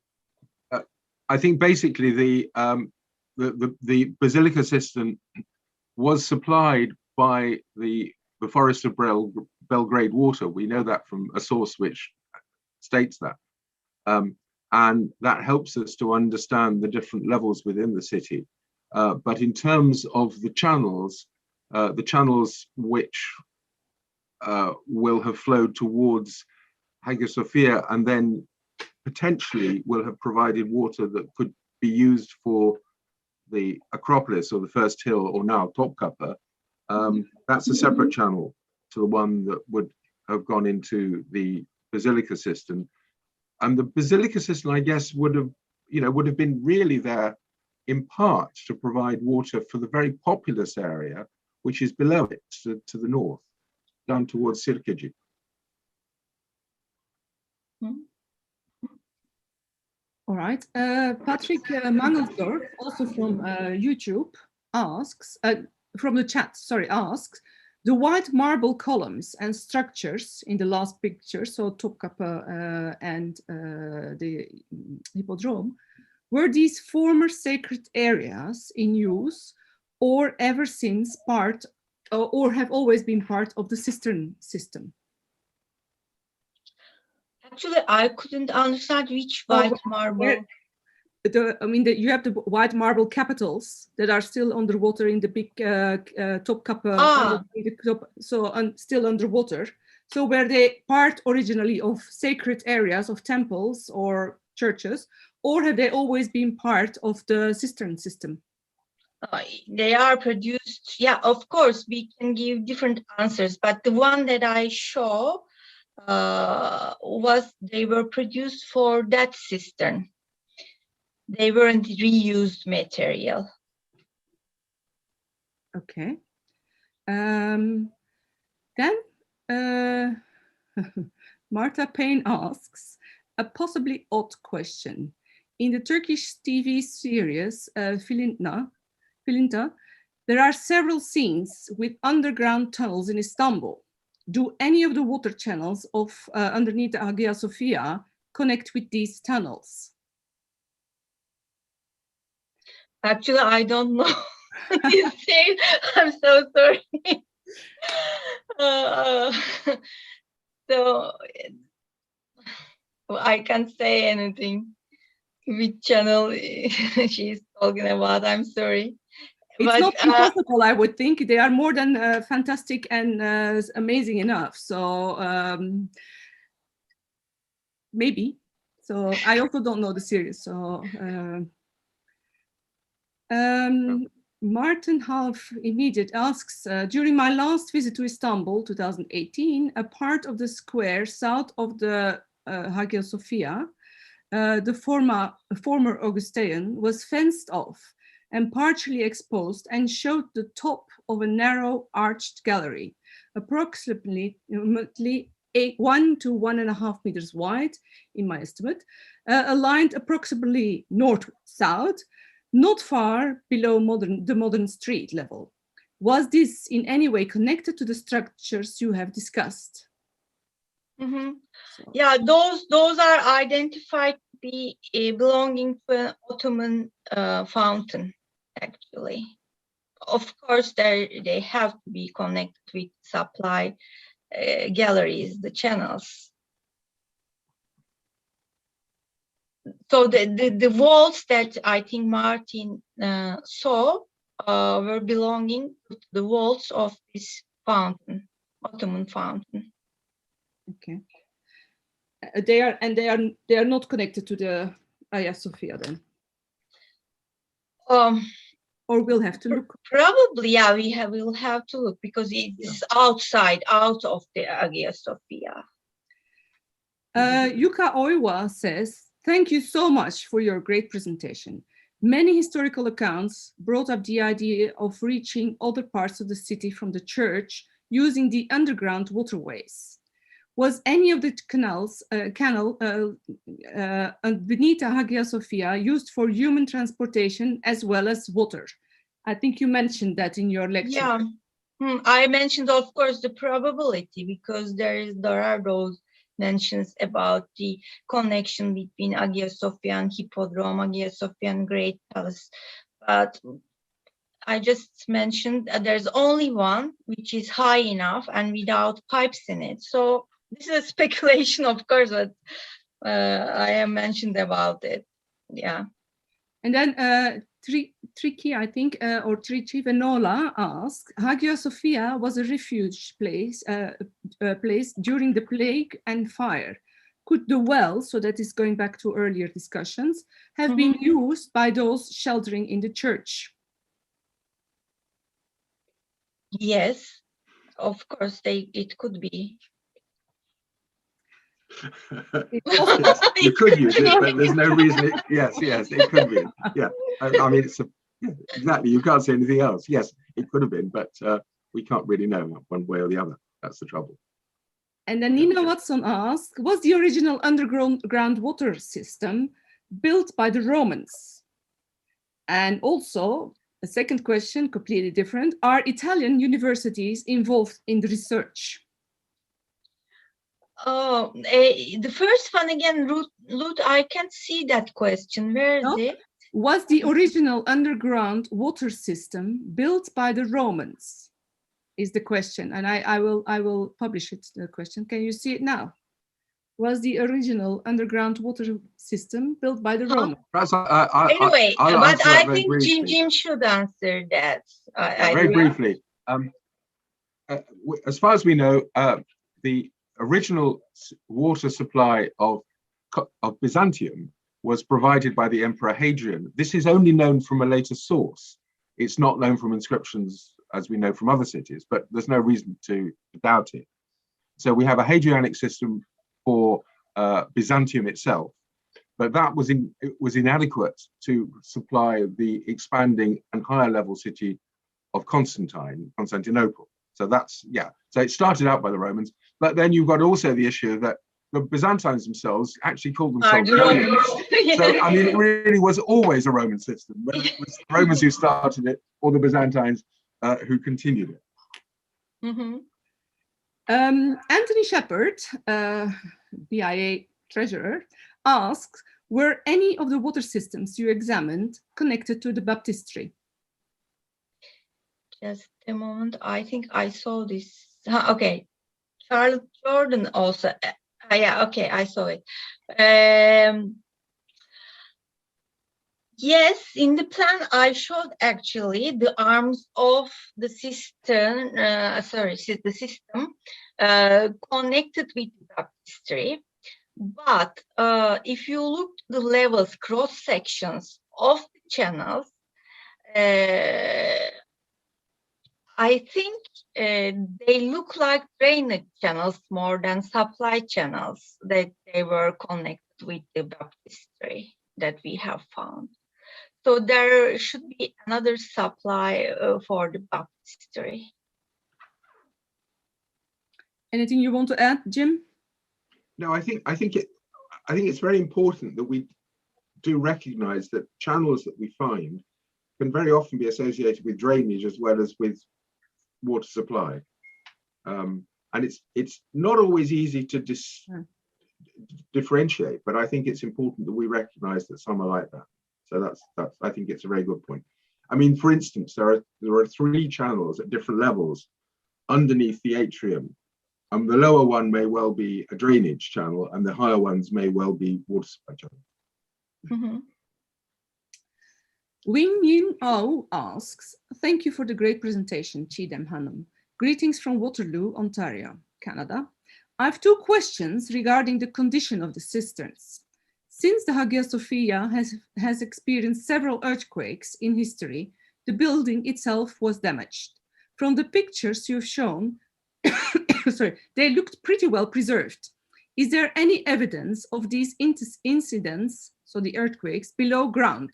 Speaker 3: I think basically the Basilica cistern was supplied by the Forest of Belgrade water. We know that from a source which states that. And that helps us to understand the different levels within the city. But in terms of the channels which will have flowed towards Hagia Sophia and then potentially will have provided water that could be used for the Acropolis or the first hill, or now Topkapı, that's a separate channel to the one that would have gone into the Basilica system. And the Basilica system, I guess, would have been really there in part to provide water for the very populous area, which is below it to the north, down towards Sirkeci.
Speaker 1: All right. Patrick Mangelsdorf, also from YouTube, asks, from the chat, sorry, asks, the white marble columns and structures in the last picture, so Topkapı and the Hippodrome, were these former sacred areas in use or ever since part, or have always been part of the cistern system?
Speaker 2: Actually, I couldn't understand which white marble.
Speaker 1: You have the white marble capitals that are still underwater in the big Topkapı, still underwater. So were they part originally of sacred areas of temples or churches, or have they always been part of the cistern system?
Speaker 2: They are produced, yeah, of course, we can give different answers, but the one that I show they were produced for that cistern. They weren't reused material.
Speaker 1: Okay. Then Marta Payne asks a possibly odd question. In the Turkish TV series Filinta, there are several scenes with underground tunnels in Istanbul. Do any of the water channels of underneath the Hagia Sophia connect with these tunnels?
Speaker 2: Actually, I don't know this thing. I'm so sorry. So I can't say anything. Which channel she's talking about? I'm sorry.
Speaker 1: It's not impossible, I would think. They are more than fantastic and amazing enough. So maybe. So I also don't know the series. So Martin Half Immediate asks, during my last visit to Istanbul, 2018, a part of the square south of the Hagia Sophia, the former Augustaion, was fenced off and partially exposed and showed the top of a narrow arched gallery, approximately 1 to 1.5 meters wide, in my estimate, aligned approximately north-south, not far below the modern street level. Was this in any way connected to the structures you have discussed?
Speaker 2: Mm-hmm. So. Yeah, those are identified to be belonging to an Ottoman fountain. Actually, of course, they have to be connected with supply galleries, the channels. So the walls that I think Martin saw were belonging to the walls of this fountain, Ottoman fountain.
Speaker 1: Okay. They are not connected to the Hagia Sophia then. Or we'll have to look.
Speaker 2: Probably, yeah, we'll have to look because it's out of the Hagia Sophia.
Speaker 1: Yuka Oiwa says, thank you so much for your great presentation. Many historical accounts brought up the idea of reaching other parts of the city from the church using the underground waterways. Was any of the canal beneath Hagia Sophia used for human transportation as well as water? I think you mentioned that in your lecture.
Speaker 2: Yeah, I mentioned, of course, the probability because there are those mentions about the connection between Hagia Sophia and Hippodrome, Hagia Sophia and Great Palace. But I just mentioned there's only one which is high enough and without pipes in it. So this is a speculation, of course, but I have mentioned about it. Yeah.
Speaker 1: And then Tricky, I think, or Trivenola asks, Hagia Sophia was a refuge place, place during the plague and fire. Could the well, so that is going back to earlier discussions, have been used by those sheltering in the church?
Speaker 2: Yes, of course, it could be.
Speaker 3: Yes, you could use it, but there's no reason. Yes, it could be. Yeah, I mean, yeah, exactly. You can't say anything else. Yes, it could have been, but we can't really know one way or the other. That's the trouble.
Speaker 1: And then Nina Watson asked, was the original underground water system built by the Romans? And also, a second question, completely different, are Italian universities involved in the research?
Speaker 2: Oh, the first one again, Ruth, I can't see that question. Where is it?
Speaker 1: Was the original underground water system built by the Romans? Is the question, and I will publish it. The question. Can you see it now? Was the original underground water system built by the Romans?
Speaker 2: Anyway, but I think Jim should answer that.
Speaker 3: Very briefly. As far as we know, the original water supply of Byzantium was provided by the Emperor Hadrian. This is only known from a later source. It's not known from inscriptions as we know from other cities, but there's no reason to doubt it. So we have a Hadrianic system for Byzantium itself, but that was inadequate to supply the expanding and higher level city of Constantinople. So that's, yeah, so it started out by the Romans, but then you've got also the issue that the Byzantines themselves actually called themselves Romans. So, I mean, it really was always a Roman system, whether it was the Romans who started it or the Byzantines who continued it.
Speaker 2: Mm-hmm.
Speaker 1: Anthony Shepard, BIAA treasurer, asks, were any of the water systems you examined connected to the baptistry?
Speaker 2: Just a moment, I think I saw this. Okay, Charles Jordan also. Yeah, okay, I saw it. Yes, in the plan I showed actually the arms of the system, the system connected with the baptistry. But if you look at the levels, cross sections of the channels, I think they look like drainage channels more than supply channels, that they were connected with the baptistry that we have found. So there should be another supply for the baptistry.
Speaker 1: Anything you want to add, Jim?
Speaker 3: No, I think it's very important that we do recognize that channels that we find can very often be associated with drainage as well as with water supply, and it's not always easy to differentiate, but I think it's important that we recognize that some are like that. So that's I think it's a very good point. I mean, for instance, there are 3 channels at different levels underneath the atrium, and the lower one may well be a drainage channel and the higher ones may well be water supply channels.
Speaker 2: Mm-hmm.
Speaker 1: Wing Yin O asks, thank you for the great presentation, Çiğdem Hanım. Greetings from Waterloo, Ontario, Canada. I have 2 questions regarding the condition of the cisterns. Since the Hagia Sophia has experienced several earthquakes in history, the building itself was damaged. From the pictures you've shown, they looked pretty well preserved. Is there any evidence of these incidents, so the earthquakes, below ground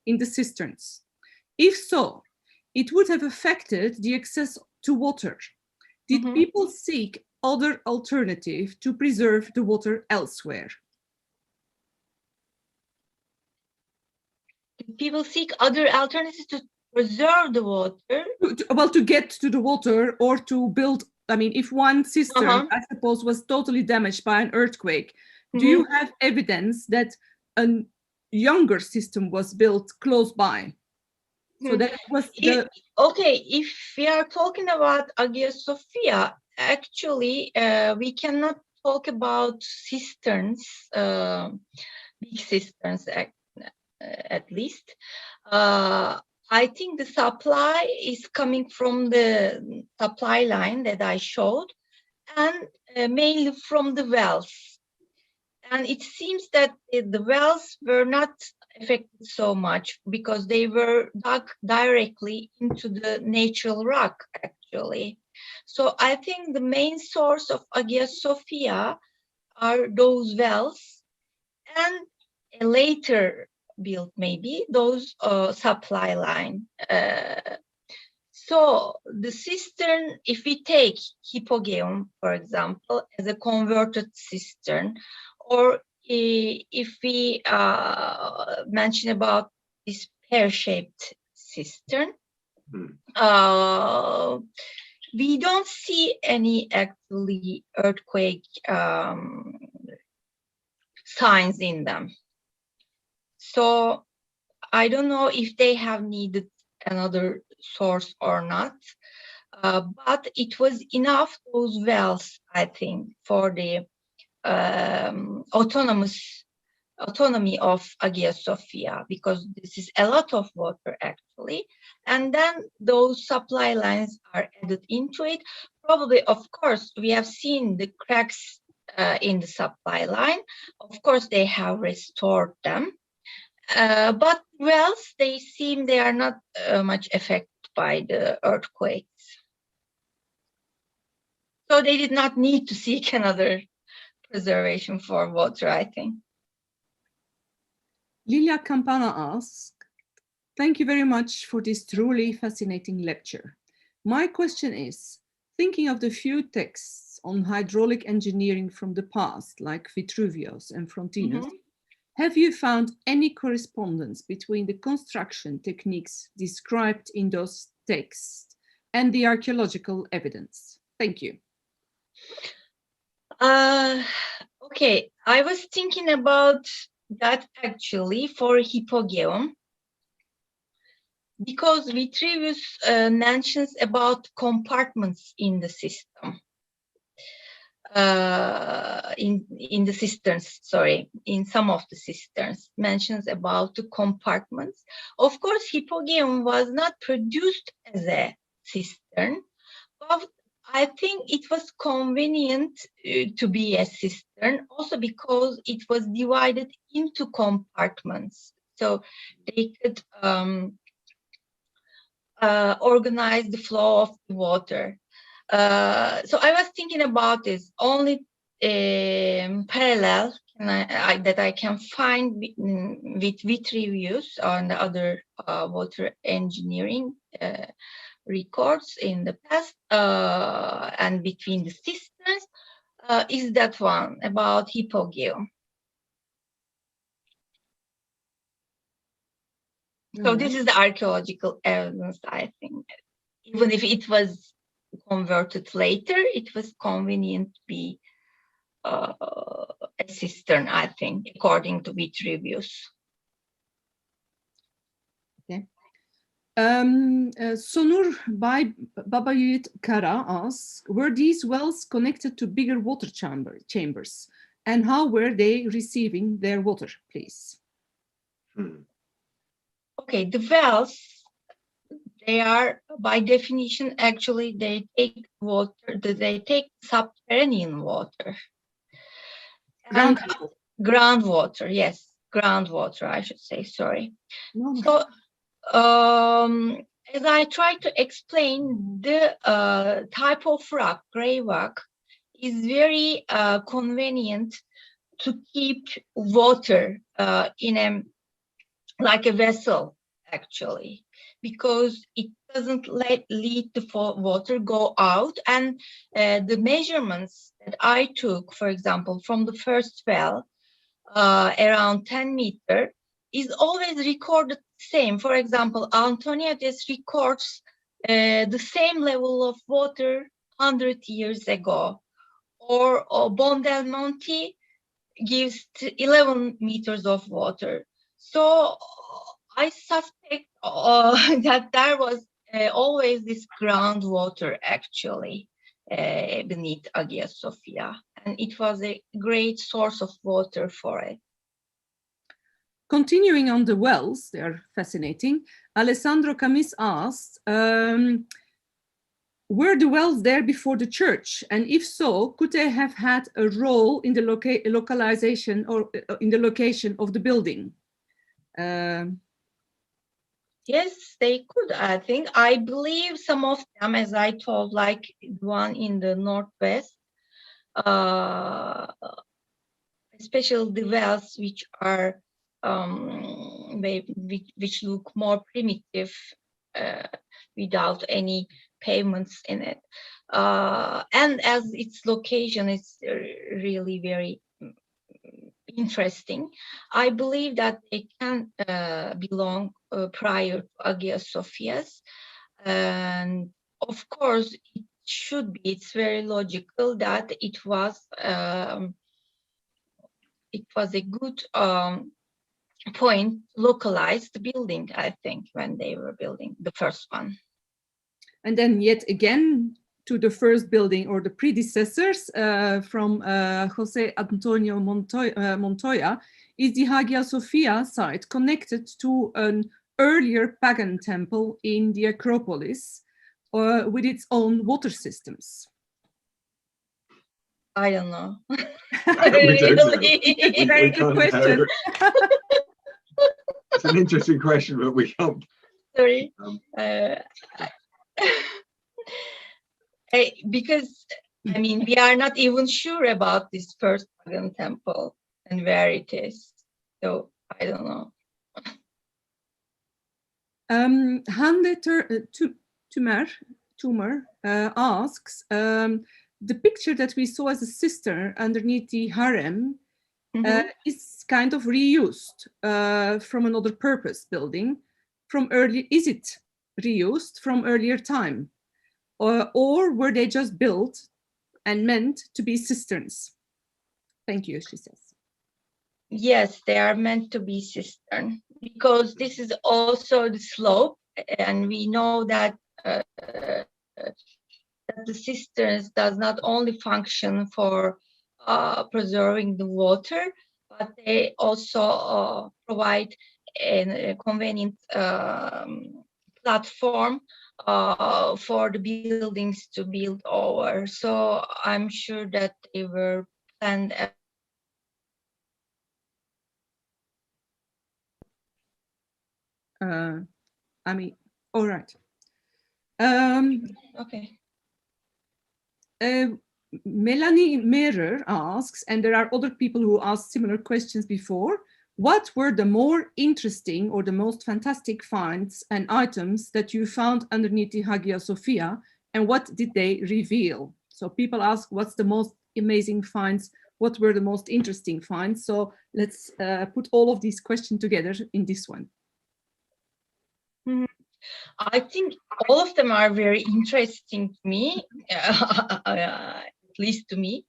Speaker 1: in the cisterns? If so, it would have affected the access to water. Did people seek other alternatives to preserve the water elsewhere?
Speaker 2: Did people seek other alternatives to preserve the water?
Speaker 1: Well, to get to the water or to build, I mean, if one cistern, I suppose, was totally damaged by an earthquake, do you have evidence that a younger system was built close by? So that was the...
Speaker 2: Okay, if we are talking about Hagia Sophia, actually, we cannot talk about cisterns, big cisterns, at least. I think the supply is coming from the supply line that I showed, and mainly from the wells. And it seems that the wells were not affected so much because they were dug directly into the natural rock, actually. So I think the main source of Hagia Sophia are those wells, and a later built maybe those supply line. So the cistern, if we take Hippogeum, for example, as a converted cistern, or if we mention about this pear-shaped cistern, we don't see any actually earthquake signs in them. So I don't know if they have needed another source or not, but it was enough, those wells, I think, for the autonomy of Hagia Sophia, because this is a lot of water actually, and then those supply lines are added into it. Probably, of course, we have seen the cracks in the supply line. Of course, they have restored them, but wells, they seem they are not much affected by the earthquakes. So they did not need to seek another preservation for water, I think.
Speaker 1: Lilia Campana asks, thank you very much for this truly fascinating lecture. My question is, thinking of the few texts on hydraulic engineering from the past, like Vitruvius and Frontinus, have you found any correspondence between the construction techniques described in those texts and the archaeological evidence? Thank you.
Speaker 2: Okay, I was thinking about that actually for Hippogeum, because Vitruvius mentions about compartments in the system, in the cisterns, sorry, in some of the cisterns, mentions about the compartments. Of course, Hippogeum was not produced as a cistern, but I think it was convenient to be a cistern, also because it was divided into compartments. So they could organize the flow of the water. So I was thinking about this. Only parallel that I can find with Vitruvius on the other water engineering records in the past and between the cisterns is that one about Hippogeum. So this is the archaeological evidence, I think. Even if it was converted later, it was convenient to be a cistern, I think, according to Vitruvius.
Speaker 1: Okay. Sonur Babayit Kara asks, were these wells connected to bigger water chambers? And how were they receiving their water, please?
Speaker 2: Okay, the wells, they are, by definition, actually, they take water, they take subterranean water. Groundwater, yes, groundwater, I should say, sorry. No. So, as I try to explain, the type of rock, gray rock, is very convenient to keep water in a, like a vessel, actually, because it doesn't let the water go out. And the measurements that I took, for example, from the first well, around 10 meters, is always recorded the same. For example, Antoniades records the same level of water 100 years ago, or Bondelmonti gives 11 meters of water. So I suspect that there was always this groundwater actually beneath Hagia Sophia, and it was a great source of water for it.
Speaker 1: continuing on the wells, they are fascinating. Alessandro Camis asked, were the wells there before the church? And if so, could they have had a role in the localization or in the location of the building?
Speaker 2: Yes, they could, I think. I believe some of them, as I told, like one in the northwest, especially the wells which are which look more primitive without any pavements in it, and as its location is really very interesting, I believe that they can belong prior to Hagia Sophia's, and of course it should be. It's very logical that it was a good point localized building, I think, when they were building the first one.
Speaker 1: And then yet again to the first building or the predecessors from Jose Antonio Montoya, is the Hagia Sophia site connected to an earlier pagan temple in the Acropolis with its own water systems?
Speaker 2: I don't know.
Speaker 3: We don't know.
Speaker 1: Very good question.
Speaker 3: It's an interesting question, but we can't.
Speaker 2: Sorry. Because, I mean, we are not even sure about this first pagan temple and where it is. So I don't know.
Speaker 1: Hande Tumer asks, the picture that we saw as a sister underneath the harem is kind of reused from another purpose building from early. Is it reused from earlier time, or were they just built and meant to be cisterns? Thank you, she says.
Speaker 2: Yes, they are meant to be cistern because this is also the slope, and we know that the cisterns does not only function for preserving the water, but they also provide a convenient platform for the buildings to build over. So I'm sure that they were planned.
Speaker 1: I mean, all right.
Speaker 2: Okay.
Speaker 1: Melanie Merer asks, and there are other people who asked similar questions before, what were the more interesting or the most fantastic finds and items that you found underneath the Hagia Sophia, and what did they reveal? So people ask, what's the most amazing finds? What were the most interesting finds? So let's put all of these questions together in this one.
Speaker 2: I think all of them are very interesting to me, at least to me.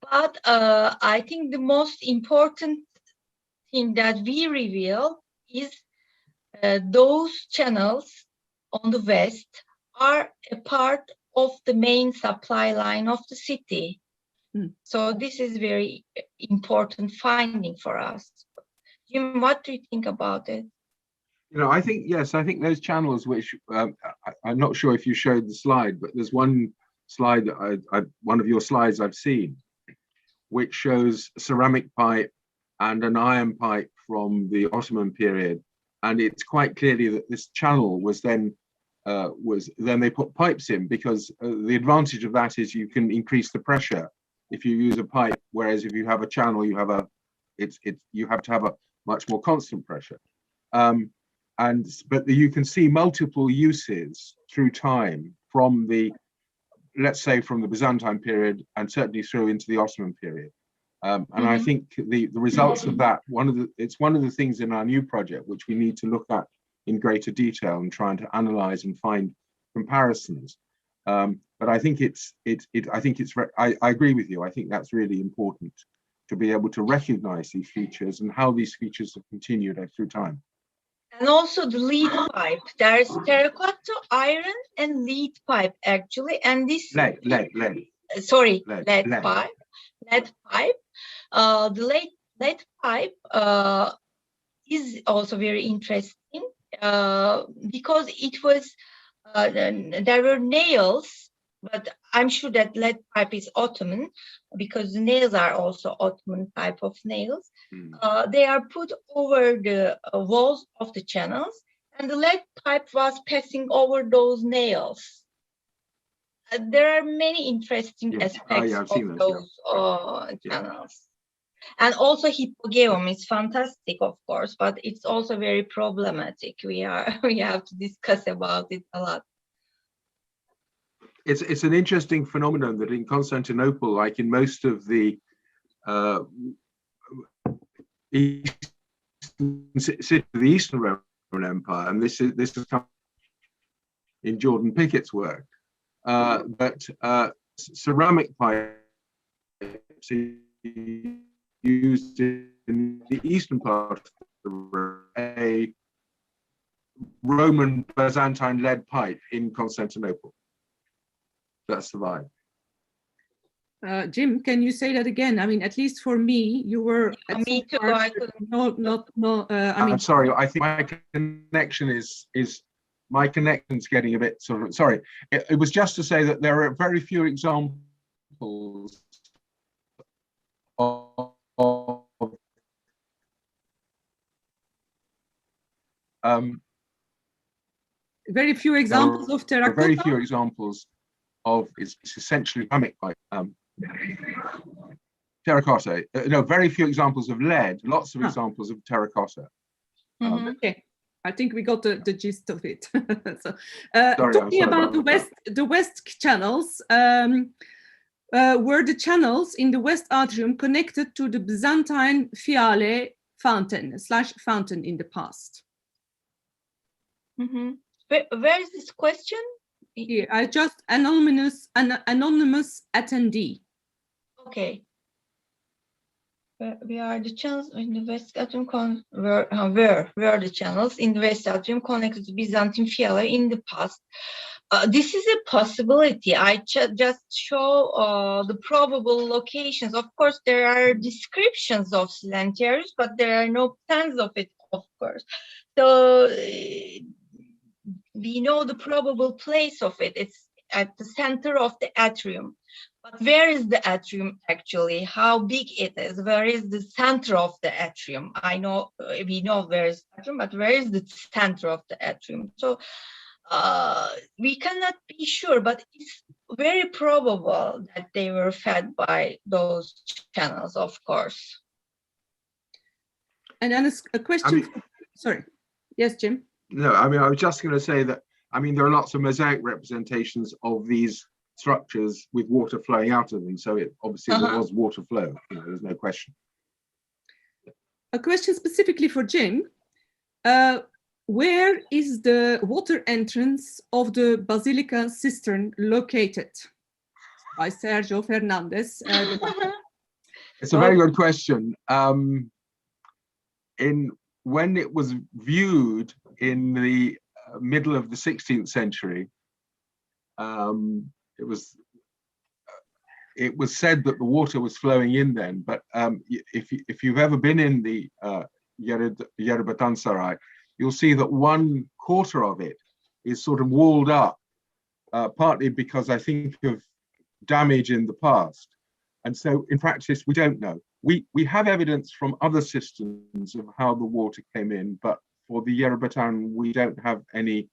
Speaker 2: But I think the most important thing that we reveal is those channels on the west are a part of the main supply line of the city. So this is very important finding for us. Jim, what do you think about it?
Speaker 3: You know, I think, yes, I think those channels, which I'm not sure if you showed the slide, but there's one slide that one of your slides I've seen, which shows a ceramic pipe and an iron pipe from the Ottoman period. And it's quite clearly that this channel was then they put pipes in, because the advantage of that is you can increase the pressure if you use a pipe, whereas if you have a channel, you have to have a much more constant pressure. But you can see multiple uses through time from the, let's say, from the Byzantine period and certainly through into the Ottoman period. And I think the results of that, it's one of the things in our new project which we need to look at in greater detail and trying to analyze and find comparisons. But I think I agree with you. I think that's really important to be able to recognize these features and how these features have continued through time.
Speaker 2: And also the lead pipe. There's terracotta, iron, and lead pipe actually. And this
Speaker 3: lead
Speaker 2: pipe. The lead pipe is also very interesting because it was there were nails, but I'm sure that lead pipe is Ottoman because the nails are also Ottoman type of nails. They are put over the walls of the channels, and the lead pipe was passing over those nails. There are many interesting aspects of those channels. And also Hippogeum is fantastic, of course, but it's also very problematic. We have to discuss about it a lot.
Speaker 3: It's an interesting phenomenon that in Constantinople, like in most of the Eastern Roman Empire, and this is in Jordan Pickett's work, but ceramic pipes used in the eastern part of the room, a Roman Byzantine lead pipe in Constantinople. That's the vibe.
Speaker 1: Jim, can you say that again? I mean, at least for me, you were.
Speaker 2: Me too.
Speaker 3: I'm sorry. I think my connection is my connection's getting a bit sort of. Sorry. It was just to say that there are very few examples of
Speaker 1: very few examples of terracotta.
Speaker 3: Very few examples of it's essentially ceramic pipe. Terracotta. No, very few examples of lead. Lots of examples of terracotta.
Speaker 1: Okay, I think we got the gist of it. So,
Speaker 3: sorry,
Speaker 1: talking about the west channels, were the channels in the west atrium connected to the Byzantine fiale fountain /fountain in the past?
Speaker 2: Where is this question?
Speaker 1: Here, I just anonymous attendee.
Speaker 2: Okay. Where are the channels in the west atrium? Where are the channels in the west atrium connected to Byzantine fiale in the past? This is a possibility. I just show the probable locations. Of course, there are descriptions of Silentiarius, but there are no plans of it, of course. So we know the probable place of it. It's at the center of the atrium. But where is the atrium actually? How big it is? Where is the center of the atrium? We know where is the atrium, but where is the center of the atrium? So we cannot be sure, but it's very probable that they were fed by those channels, of course.
Speaker 1: And then a question. Sorry. Yes, Jim.
Speaker 3: No, I mean, I was just going to say that, I mean, there are lots of mosaic representations of these structures with water flowing out of them. So it obviously there was water flow, there's no question.
Speaker 1: A question specifically for Jim. Where is the water entrance of the Basilica cistern located? By Sergio Fernandez.
Speaker 3: It's a very good question. When it was viewed in the middle of the 16th century, it was said that the water was flowing in then. But if you've ever been in the Yerebatan Saray, you'll see that 1/4 of it is sort of walled up, partly because I think of damage in the past. And so in practice, we don't know. We have evidence from other systems of how the water came in, but for the Yerebatan, we don't have any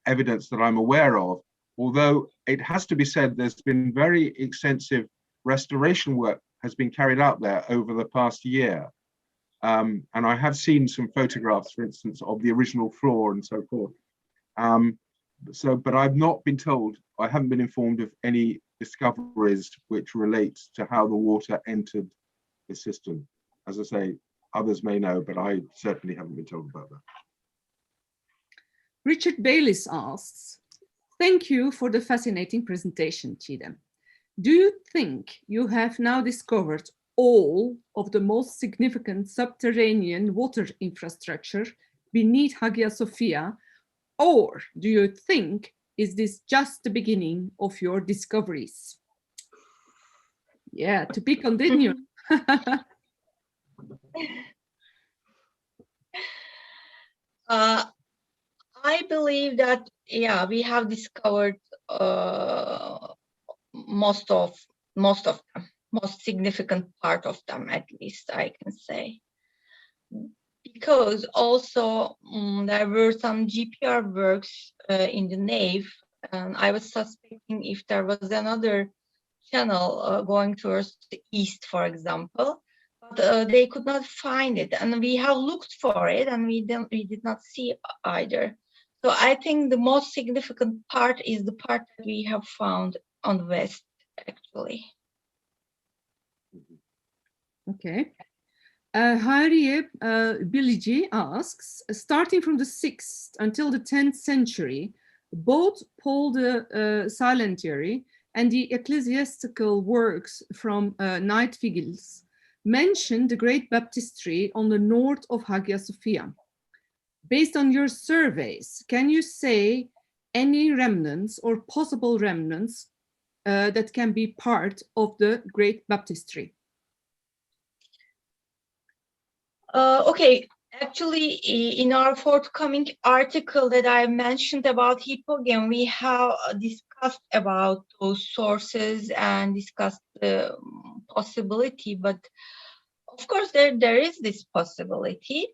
Speaker 3: evidence that I'm aware of. Although it has to be said, there's been very extensive restoration work has been carried out there over the past year. And I have seen some photographs, for instance, of the original floor and so forth. But I've not been told, I haven't been informed of any discoveries which relates to how the water entered the system. As I say, others may know, but I certainly haven't been told about that.
Speaker 1: Richard Bayliss asks, thank you for the fascinating presentation, Çiğdem. Do you think you have now discovered all of the most significant subterranean water infrastructure beneath Hagia Sophia, or do you think is this just the beginning of your discoveries? Yeah, to be continued.
Speaker 2: I believe that, yeah, we have discovered most significant part of them, at least I can say. Because also there were some GPR works in the nave, and I was suspecting if there was another channel going towards the east, for example, but they could not find it, and we have looked for it, and we did not see either. So I think the most significant part is the part that we have found on the west, actually.
Speaker 1: Okay. Hayriye Bilici asks, starting from the 6th until the 10th century, both Paul the Silentiary and the ecclesiastical works from Knight Figils mention the great baptistry on the north of Hagia Sophia. Based on your surveys, can you say any remnants or possible remnants that can be part of the great baptistry?
Speaker 2: Okay, actually, in our forthcoming article that I mentioned about Hippogeum, we have discussed about those sources and discussed the possibility, but of course there is this possibility.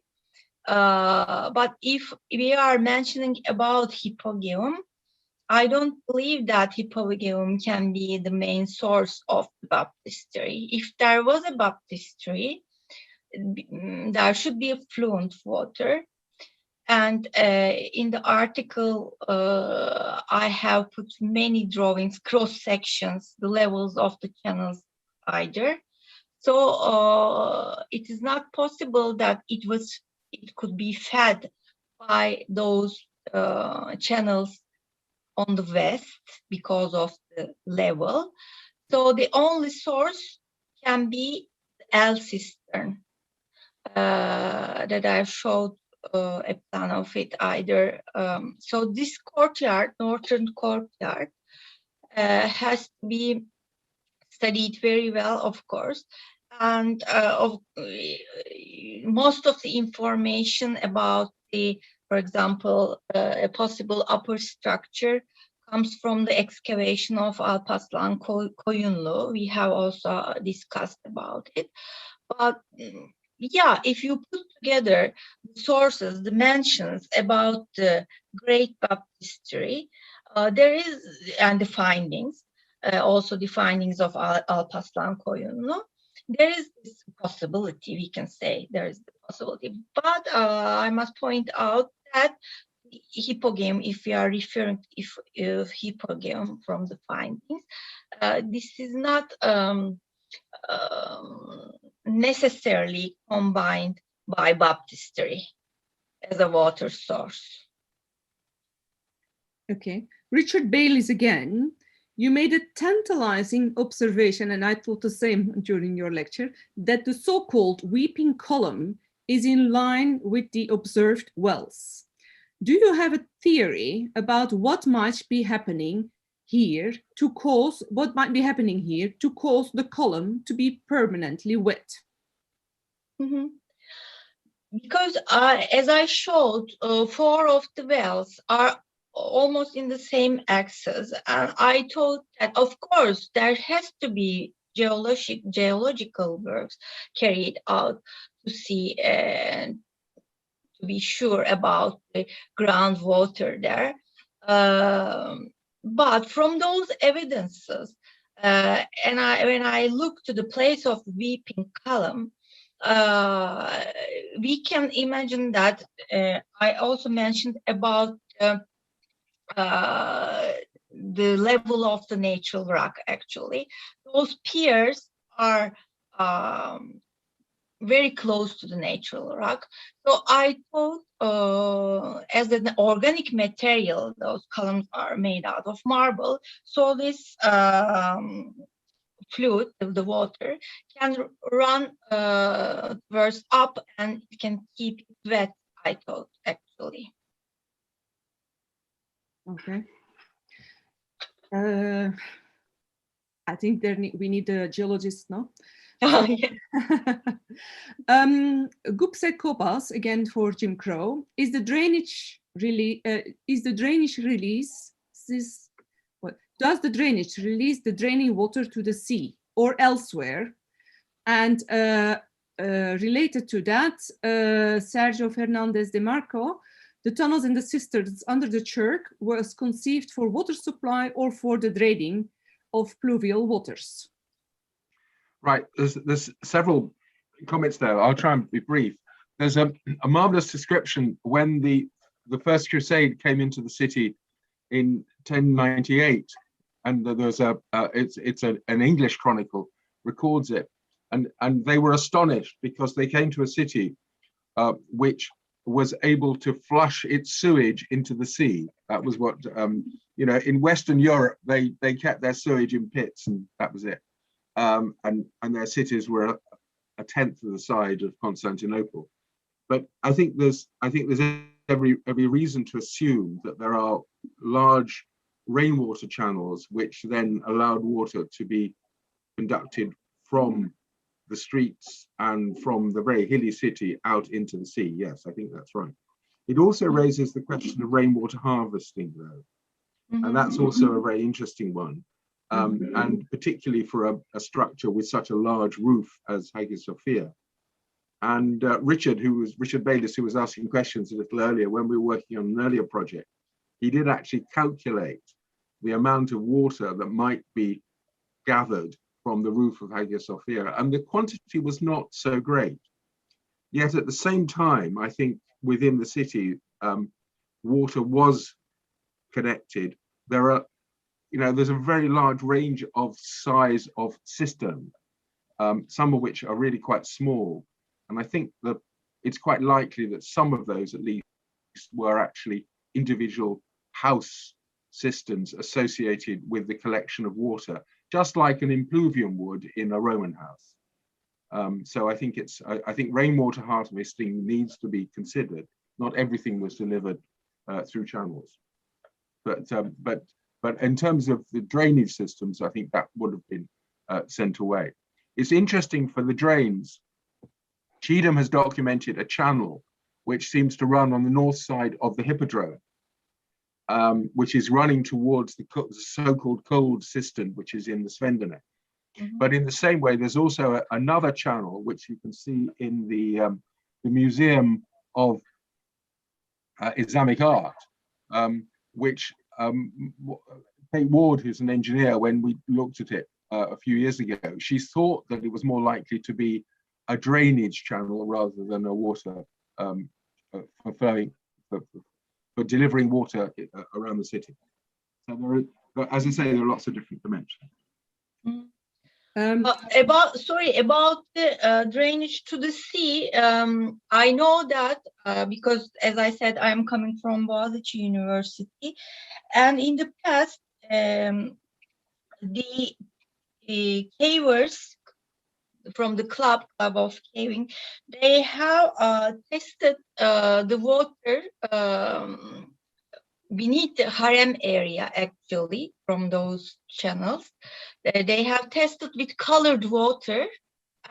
Speaker 2: But if we are mentioning about Hippogeum, I don't believe that Hippogeum can be the main source of the baptistry. If there was a baptistry, there should be affluent water. And in the article, I have put many drawings, cross sections, the levels of the channels either. So it is not possible that it could be fed by those channels on the west because of the level. So the only source can be the L cistern. That I've showed a plan of it either. So this courtyard, northern courtyard, has to be studied very well, of course. And most of the information about for example, a possible upper structure comes from the excavation of Alparslan Koyunlu. We have also discussed about it. But yeah, if you put together the sources, the mentions about the great baptistry, there is, and the findings, also the findings of Alparslan Koyunlu, there is this possibility, we can say there is the possibility. But I must point out that Hippogeum, if we are referring to Hippogeum from the findings, this is not necessarily combined by baptistry as a water source.
Speaker 1: Okay, Richard Baylis again. You made a tantalizing observation, and I thought the same during your lecture, that the so-called weeping column is in line with the observed wells. Do you have a theory about what might be happening here to cause the column to be permanently wet?
Speaker 2: Mm-hmm. Because as I showed, 4 of the wells are almost in the same axis, and I thought that of course there has to be geological works carried out to see and to be sure about the groundwater there. But from those evidences, and when I look to the place of the weeping column, we can imagine that I also mentioned about the level of the natural rock. Actually, those piers are very close to the natural rock. So I thought as an organic material, those columns are made out of marble. So this fluid, the water, can run towards up and it can keep it wet, I thought, actually.
Speaker 1: Okay. I think we need a geologist, no?
Speaker 2: Oh, yeah.
Speaker 1: Gupse Kopas, again for Jim Crow, is the drainage really does the drainage release the draining water to the sea or elsewhere? And related to that, Sergio Fernandez de Marco, the tunnels and the cisterns under the church was conceived for water supply or for the draining of pluvial waters.
Speaker 3: Right, there's several comments there. I'll try and be brief. There's a marvelous description when the first crusade came into the city in 1098, and there's an English chronicle records it, and they were astonished because they came to a city which was able to flush its sewage into the sea. That was what in Western Europe they kept their sewage in pits, and that was it. And their cities were a tenth of the size of Constantinople. But I think there's every reason to assume that there are large rainwater channels which then allowed water to be conducted from the streets and from the very hilly city out into the sea. Yes, I think that's right. It also raises the question of rainwater harvesting, though, and that's also a very interesting one. And particularly for a structure with such a large roof as Hagia Sophia. And Richard Bayliss, who was asking questions a little earlier, when we were working on an earlier project, he did actually calculate the amount of water that might be gathered from the roof of Hagia Sophia, and the quantity was not so great. Yet at the same time, I think within the city, water was connected. There's a very large range of size of cistern, some of which are really quite small. And I think that it's quite likely that some of those at least were actually individual house cisterns associated with the collection of water, just like an impluvium would in a Roman house. So I think rainwater harvesting needs to be considered. Not everything was delivered through channels, but in terms of the drainage systems, I think that would have been sent away. It's interesting for the drains. Çiğdem has documented a channel which seems to run on the north side of the Hippodrome, which is running towards the so-called cold cistern, which is in the Svendenet. But in the same way, there's also another channel, which you can see in the Museum of Islamic Art, which Kate Ward, who's an engineer, when we looked at it a few years ago, she thought that it was more likely to be a drainage channel rather than a water for delivering water around the city. So as I say, there are lots of different dimensions.
Speaker 2: About the drainage to the sea, I know that because, as I said, I'm coming from Boğaziçi University, and in the past, the cavers from the club of caving, they have tested the water beneath the harem area, actually, from those channels. They have tested with colored water,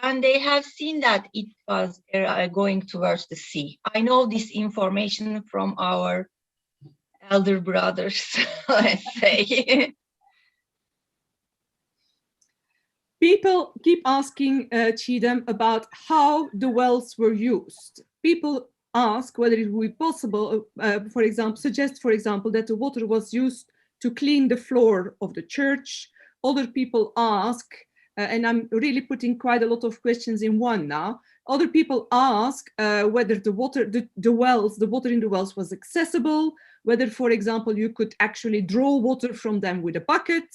Speaker 2: and they have seen that it was going towards the sea. I know this information from our elder brothers, let's say.
Speaker 1: People keep asking Çiğdem about how the wells were used. People ask whether it would be possible, suggest, for example, that the water was used to clean the floor of the church. Other people ask, and I'm really putting quite a lot of questions in one now. Other people ask whether the water in the wells was accessible, whether, for example, you could actually draw water from them with a bucket,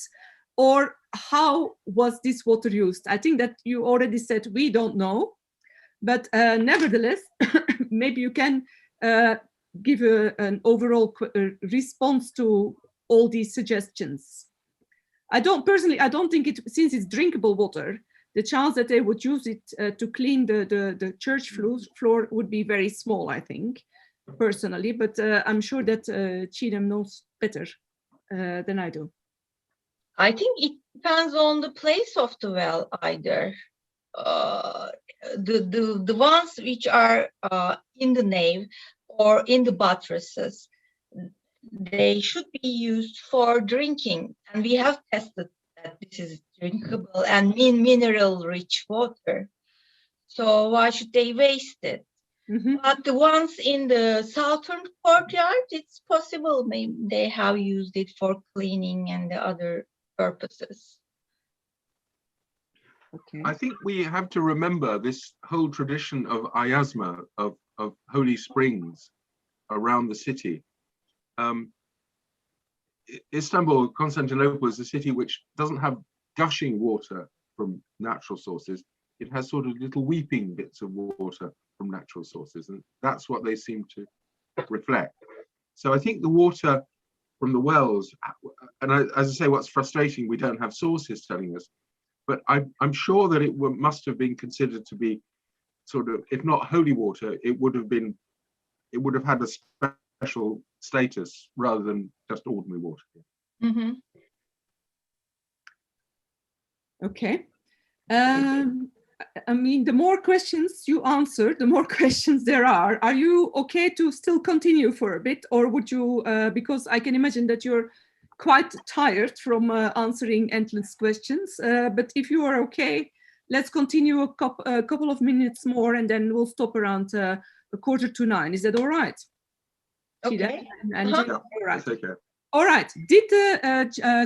Speaker 1: or how was this water used? I think that you already said we don't know, but nevertheless, maybe you can give an overall response to all these suggestions. I don't think since it's drinkable water, the chance that they would use it to clean the church floor would be very small, I think, personally, but I'm sure that Çiğdem knows better than I do.
Speaker 2: I think it depends on the place of the well either. The ones which are in the nave or in the buttresses, they should be used for drinking, and we have tested that this is drinkable and mineral-rich water. So why should they waste it? But the ones in the southern courtyard, it's possible maybe they have used it for cleaning and the other purposes.
Speaker 1: Okay.
Speaker 3: I think we have to remember this whole tradition of ayazma, of holy springs around the city. Istanbul, Constantinople, is a city which doesn't have gushing water from natural sources. It has sort of little weeping bits of water from natural sources, and that's what they seem to reflect. So I think the water from the wells, and as I say, what's frustrating, we don't have sources telling us, but I'm sure that it must have been considered to be sort of, if not holy water, it would have had a special status rather than just ordinary water.
Speaker 2: Mm-hmm.
Speaker 1: Okay. I mean, the more questions you answer, the more questions there are. Are you okay to still continue for a bit, or would you, because I can imagine that you're quite tired from answering endless questions, but if you are okay, let's continue a couple of minutes more and then we'll stop around 8:45. Is that all right?
Speaker 2: Okay.
Speaker 1: And
Speaker 3: Yeah,
Speaker 1: all right.
Speaker 3: that's okay.
Speaker 1: All right. Did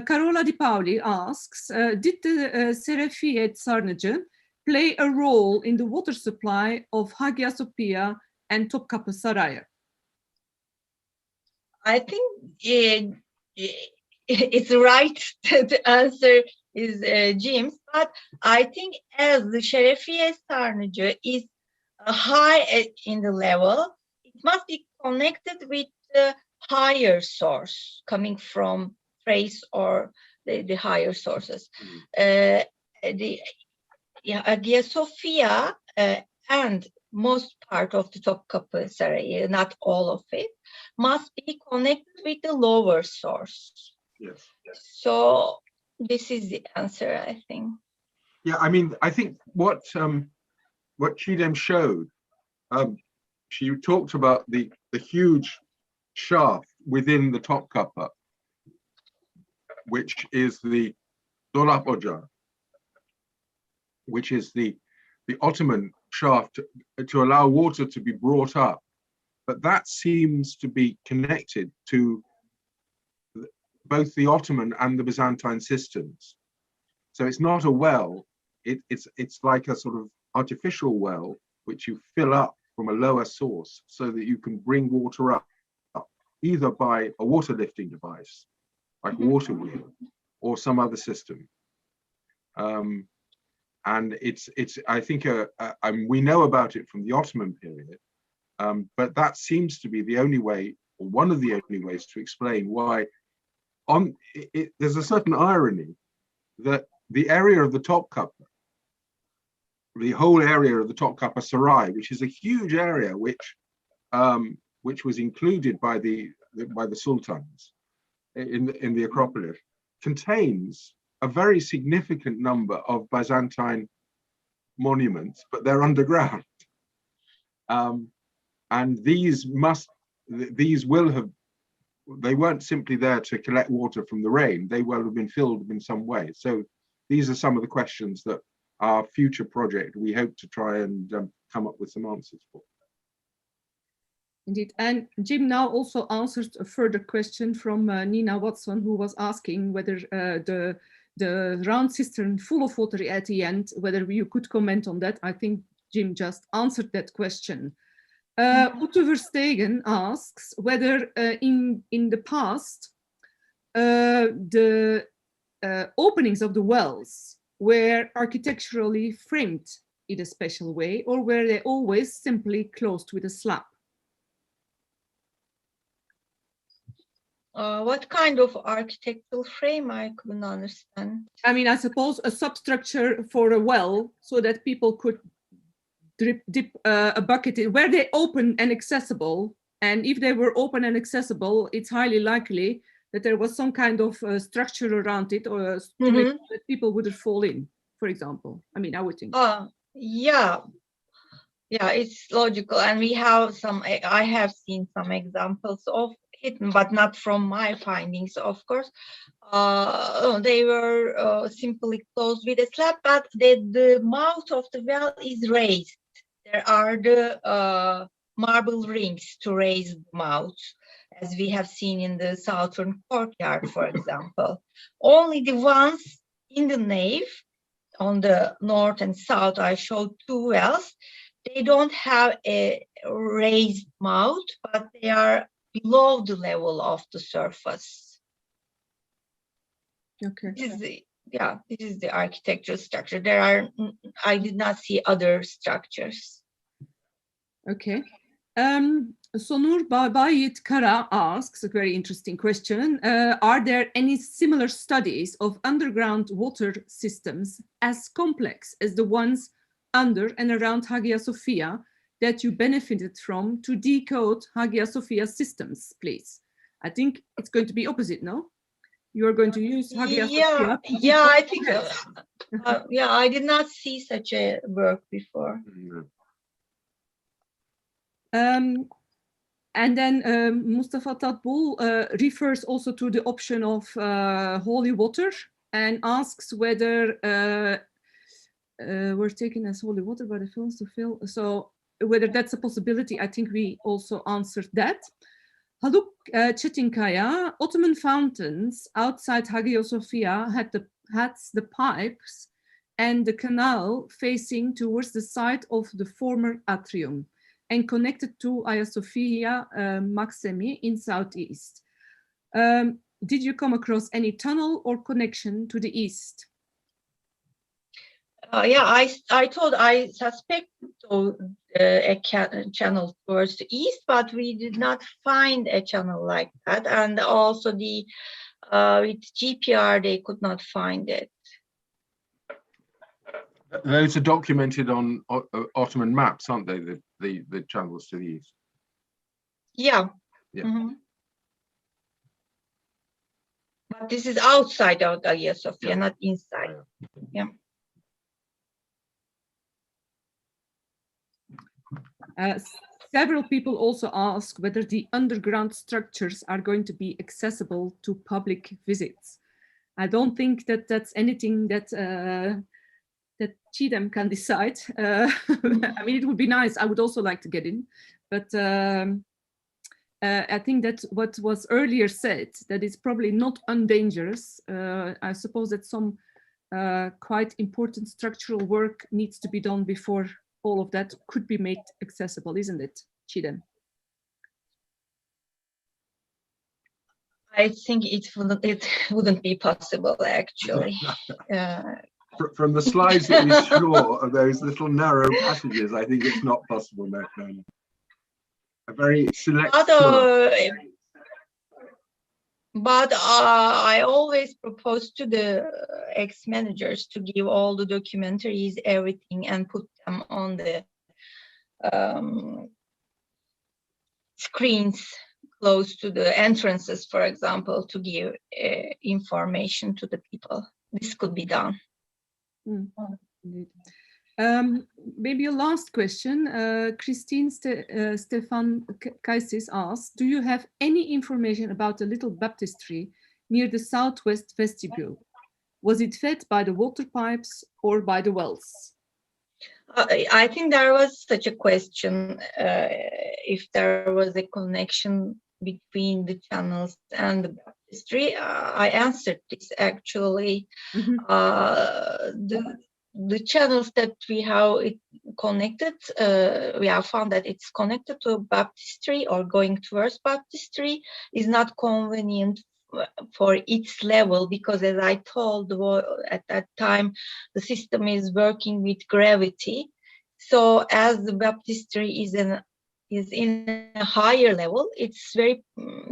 Speaker 1: Carola Di Paoli asks, did the Serefiyet Sarnıcı play a role in the water supply of Hagia Sophia and Topkapı Sarayı?
Speaker 2: I think it's right. The answer is Jim's, but I think as the Şerefiye Sarnıcı is high in the level, it must be connected with the higher source coming from Thrace or the higher sources. The Hagia Sophia and most part of the Topkapı Sarayı, not all of it, must be connected with the lower source.
Speaker 3: Yes.
Speaker 2: So this is the answer, I think.
Speaker 3: Yeah, I mean, I think what Çiğdem showed, she talked about the huge shaft within the Topkapı, which is the Dolap Ocağı, which is the Ottoman shaft to allow water to be brought up. But that seems to be connected to both the Ottoman and the Byzantine systems. So it's not a well, it's like a sort of artificial well, which you fill up from a lower source so that you can bring water up either by a water lifting device, like a water wheel, or some other system. And it's I think we know about it from the Ottoman period, but that seems to be the only way, or one of the only ways, to explain why. There's a certain irony that the area of the Topkapı, the whole area of the Topkapı Saray, which is a huge area, which was included by the sultans in the Acropolis, contains a very significant number of Byzantine monuments, but they're underground. And they weren't simply there to collect water from the rain, they will have been filled in some way. So these are some of the questions that our future project, we hope to try and come up with some answers for.
Speaker 1: Indeed, and Jim now also answered a further question from Nina Watson, who was asking whether the round cistern full of water at the end, whether you could comment on that. I think Jim just answered that question. Ute Verstegen asks whether in the past the openings of the wells were architecturally framed in a special way, or were they always simply closed with a slab?
Speaker 2: What kind of architectural frame? I couldn't understand.
Speaker 1: I mean, I suppose a substructure for a well so that people could dip a bucket in. Were they open and accessible? And if they were open and accessible, it's highly likely that there was some kind of structure around it, or to make sure that people wouldn't fall in, for example. I mean, I would think.
Speaker 2: Yeah, it's logical, and we have some. I have seen some examples of it, but not from my findings, of course. They were simply closed with a slab, but the mouth of the well is raised. There are the marble rings to raise the mouth, as we have seen in the southern courtyard, for example. Only the ones in the nave, on the north and south, I showed 2 wells. They don't have a raised mouth, but they are below the level of the surface.
Speaker 1: Okay.
Speaker 2: This is the architectural structure. I did not see other structures.
Speaker 1: Okay. Sonur Babayit Kara asks a very interesting question. Are there any similar studies of underground water systems as complex as the ones under and around Hagia Sophia that you benefited from to decode Hagia Sophia systems, please? I think it's going to be opposite, no? You are going to use Hagia Sophia.
Speaker 2: Yeah, I think, I did not see such a work before.
Speaker 1: And then Mustafa Tatbul refers also to the option of holy water and asks whether we're taken as holy water by the films to fill. So whether that's a possibility, I think we also answered that. Haluk Çetinkaya, Ottoman fountains outside Hagia Sophia had the pipes and the canal facing towards the side of the former atrium and connected to Hagia Sophia Maximi in southeast. Did you come across any tunnel or connection to the east?
Speaker 2: I thought I suspect a channel towards the east, but we did not find a channel like that. And also with GPR, they could not find it.
Speaker 3: Those are documented on Ottoman maps, aren't they? The channels to the east.
Speaker 2: Yeah. But this is outside of Hagia Sophia, not inside. Yeah.
Speaker 1: Several people also ask whether the underground structures are going to be accessible to public visits. I don't think that that's anything that that Çiğdem can decide. I mean, it would be nice. I would also like to get in, but I think that what was earlier said, that it's probably not undangerous. I suppose that some quite important structural work needs to be done before all of that could be made accessible, isn't it, Çiğdem?
Speaker 2: I think it wouldn't be possible, actually.
Speaker 3: From the slides that you saw of those little narrow passages, I think it's not possible. No. A very select.
Speaker 2: But I always propose to the ex-managers to give all the documentaries, everything, and put them on the screens close to the entrances, for example, to give information to the people. This could be done.
Speaker 1: Maybe a last question. Christine Stefan Kaisis asks, do you have any information about the little baptistry near the southwest vestibule? Was it fed by the water pipes or by the wells?
Speaker 2: I think there was such a question, if there was a connection between the channels and the baptistry. I answered this, actually. The channels that we have connected, we have found that it's connected to baptistry or going towards baptistry is not convenient for its level, because as I told at that time, the system is working with gravity. So as the baptistry is in a higher level, it's very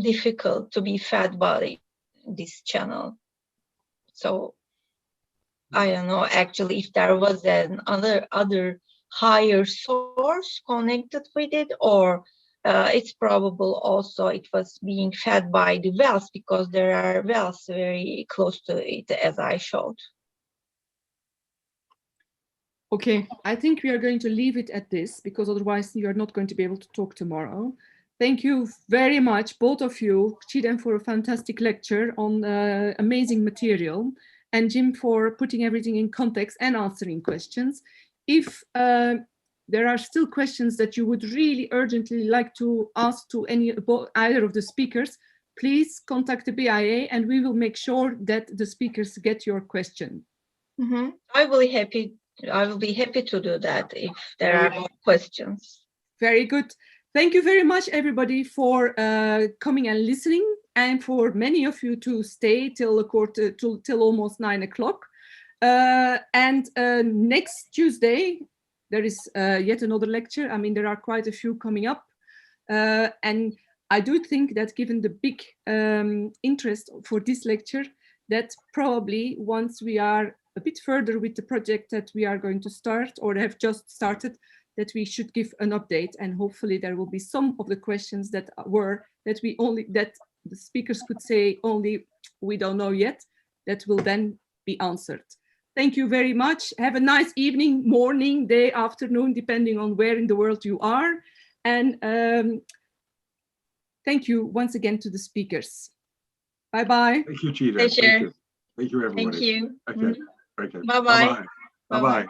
Speaker 2: difficult to be fed by this channel. So I don't know, actually, if there was other higher source connected with it, or it's probable also it was being fed by the wells, because there are wells very close to it, as I showed.
Speaker 1: Okay, I think we are going to leave it at this, because otherwise you are not going to be able to talk tomorrow. Thank you very much, both of you, Çiğdem, for a fantastic lecture on amazing material, and Jim for putting everything in context and answering questions. If there are still questions that you would really urgently like to ask to either of the speakers, please contact the BIAA and we will make sure that the speakers get your question.
Speaker 2: Mm-hmm. I will be happy to do that if there are more questions.
Speaker 1: Very good. Thank you very much, everybody, for coming and listening, and for many of you to stay till almost 9 o'clock. And next Tuesday, there is yet another lecture. I mean, there are quite a few coming up. And I do think that given the big interest for this lecture, that probably once we are a bit further with the project that we are going to start or have just started, that we should give an update, and hopefully there will be some of the questions that the speakers could say only we don't know yet, that will then be answered. Thank you very much. Have a nice evening, morning, day, afternoon, depending on where in the world you are. And thank you once again to the speakers. Bye-bye.
Speaker 3: Thank you, Çiğdem. Thank you, everybody.
Speaker 2: Thank you.
Speaker 3: Okay. Okay.
Speaker 2: Bye-bye.
Speaker 3: Bye-bye. Bye-bye.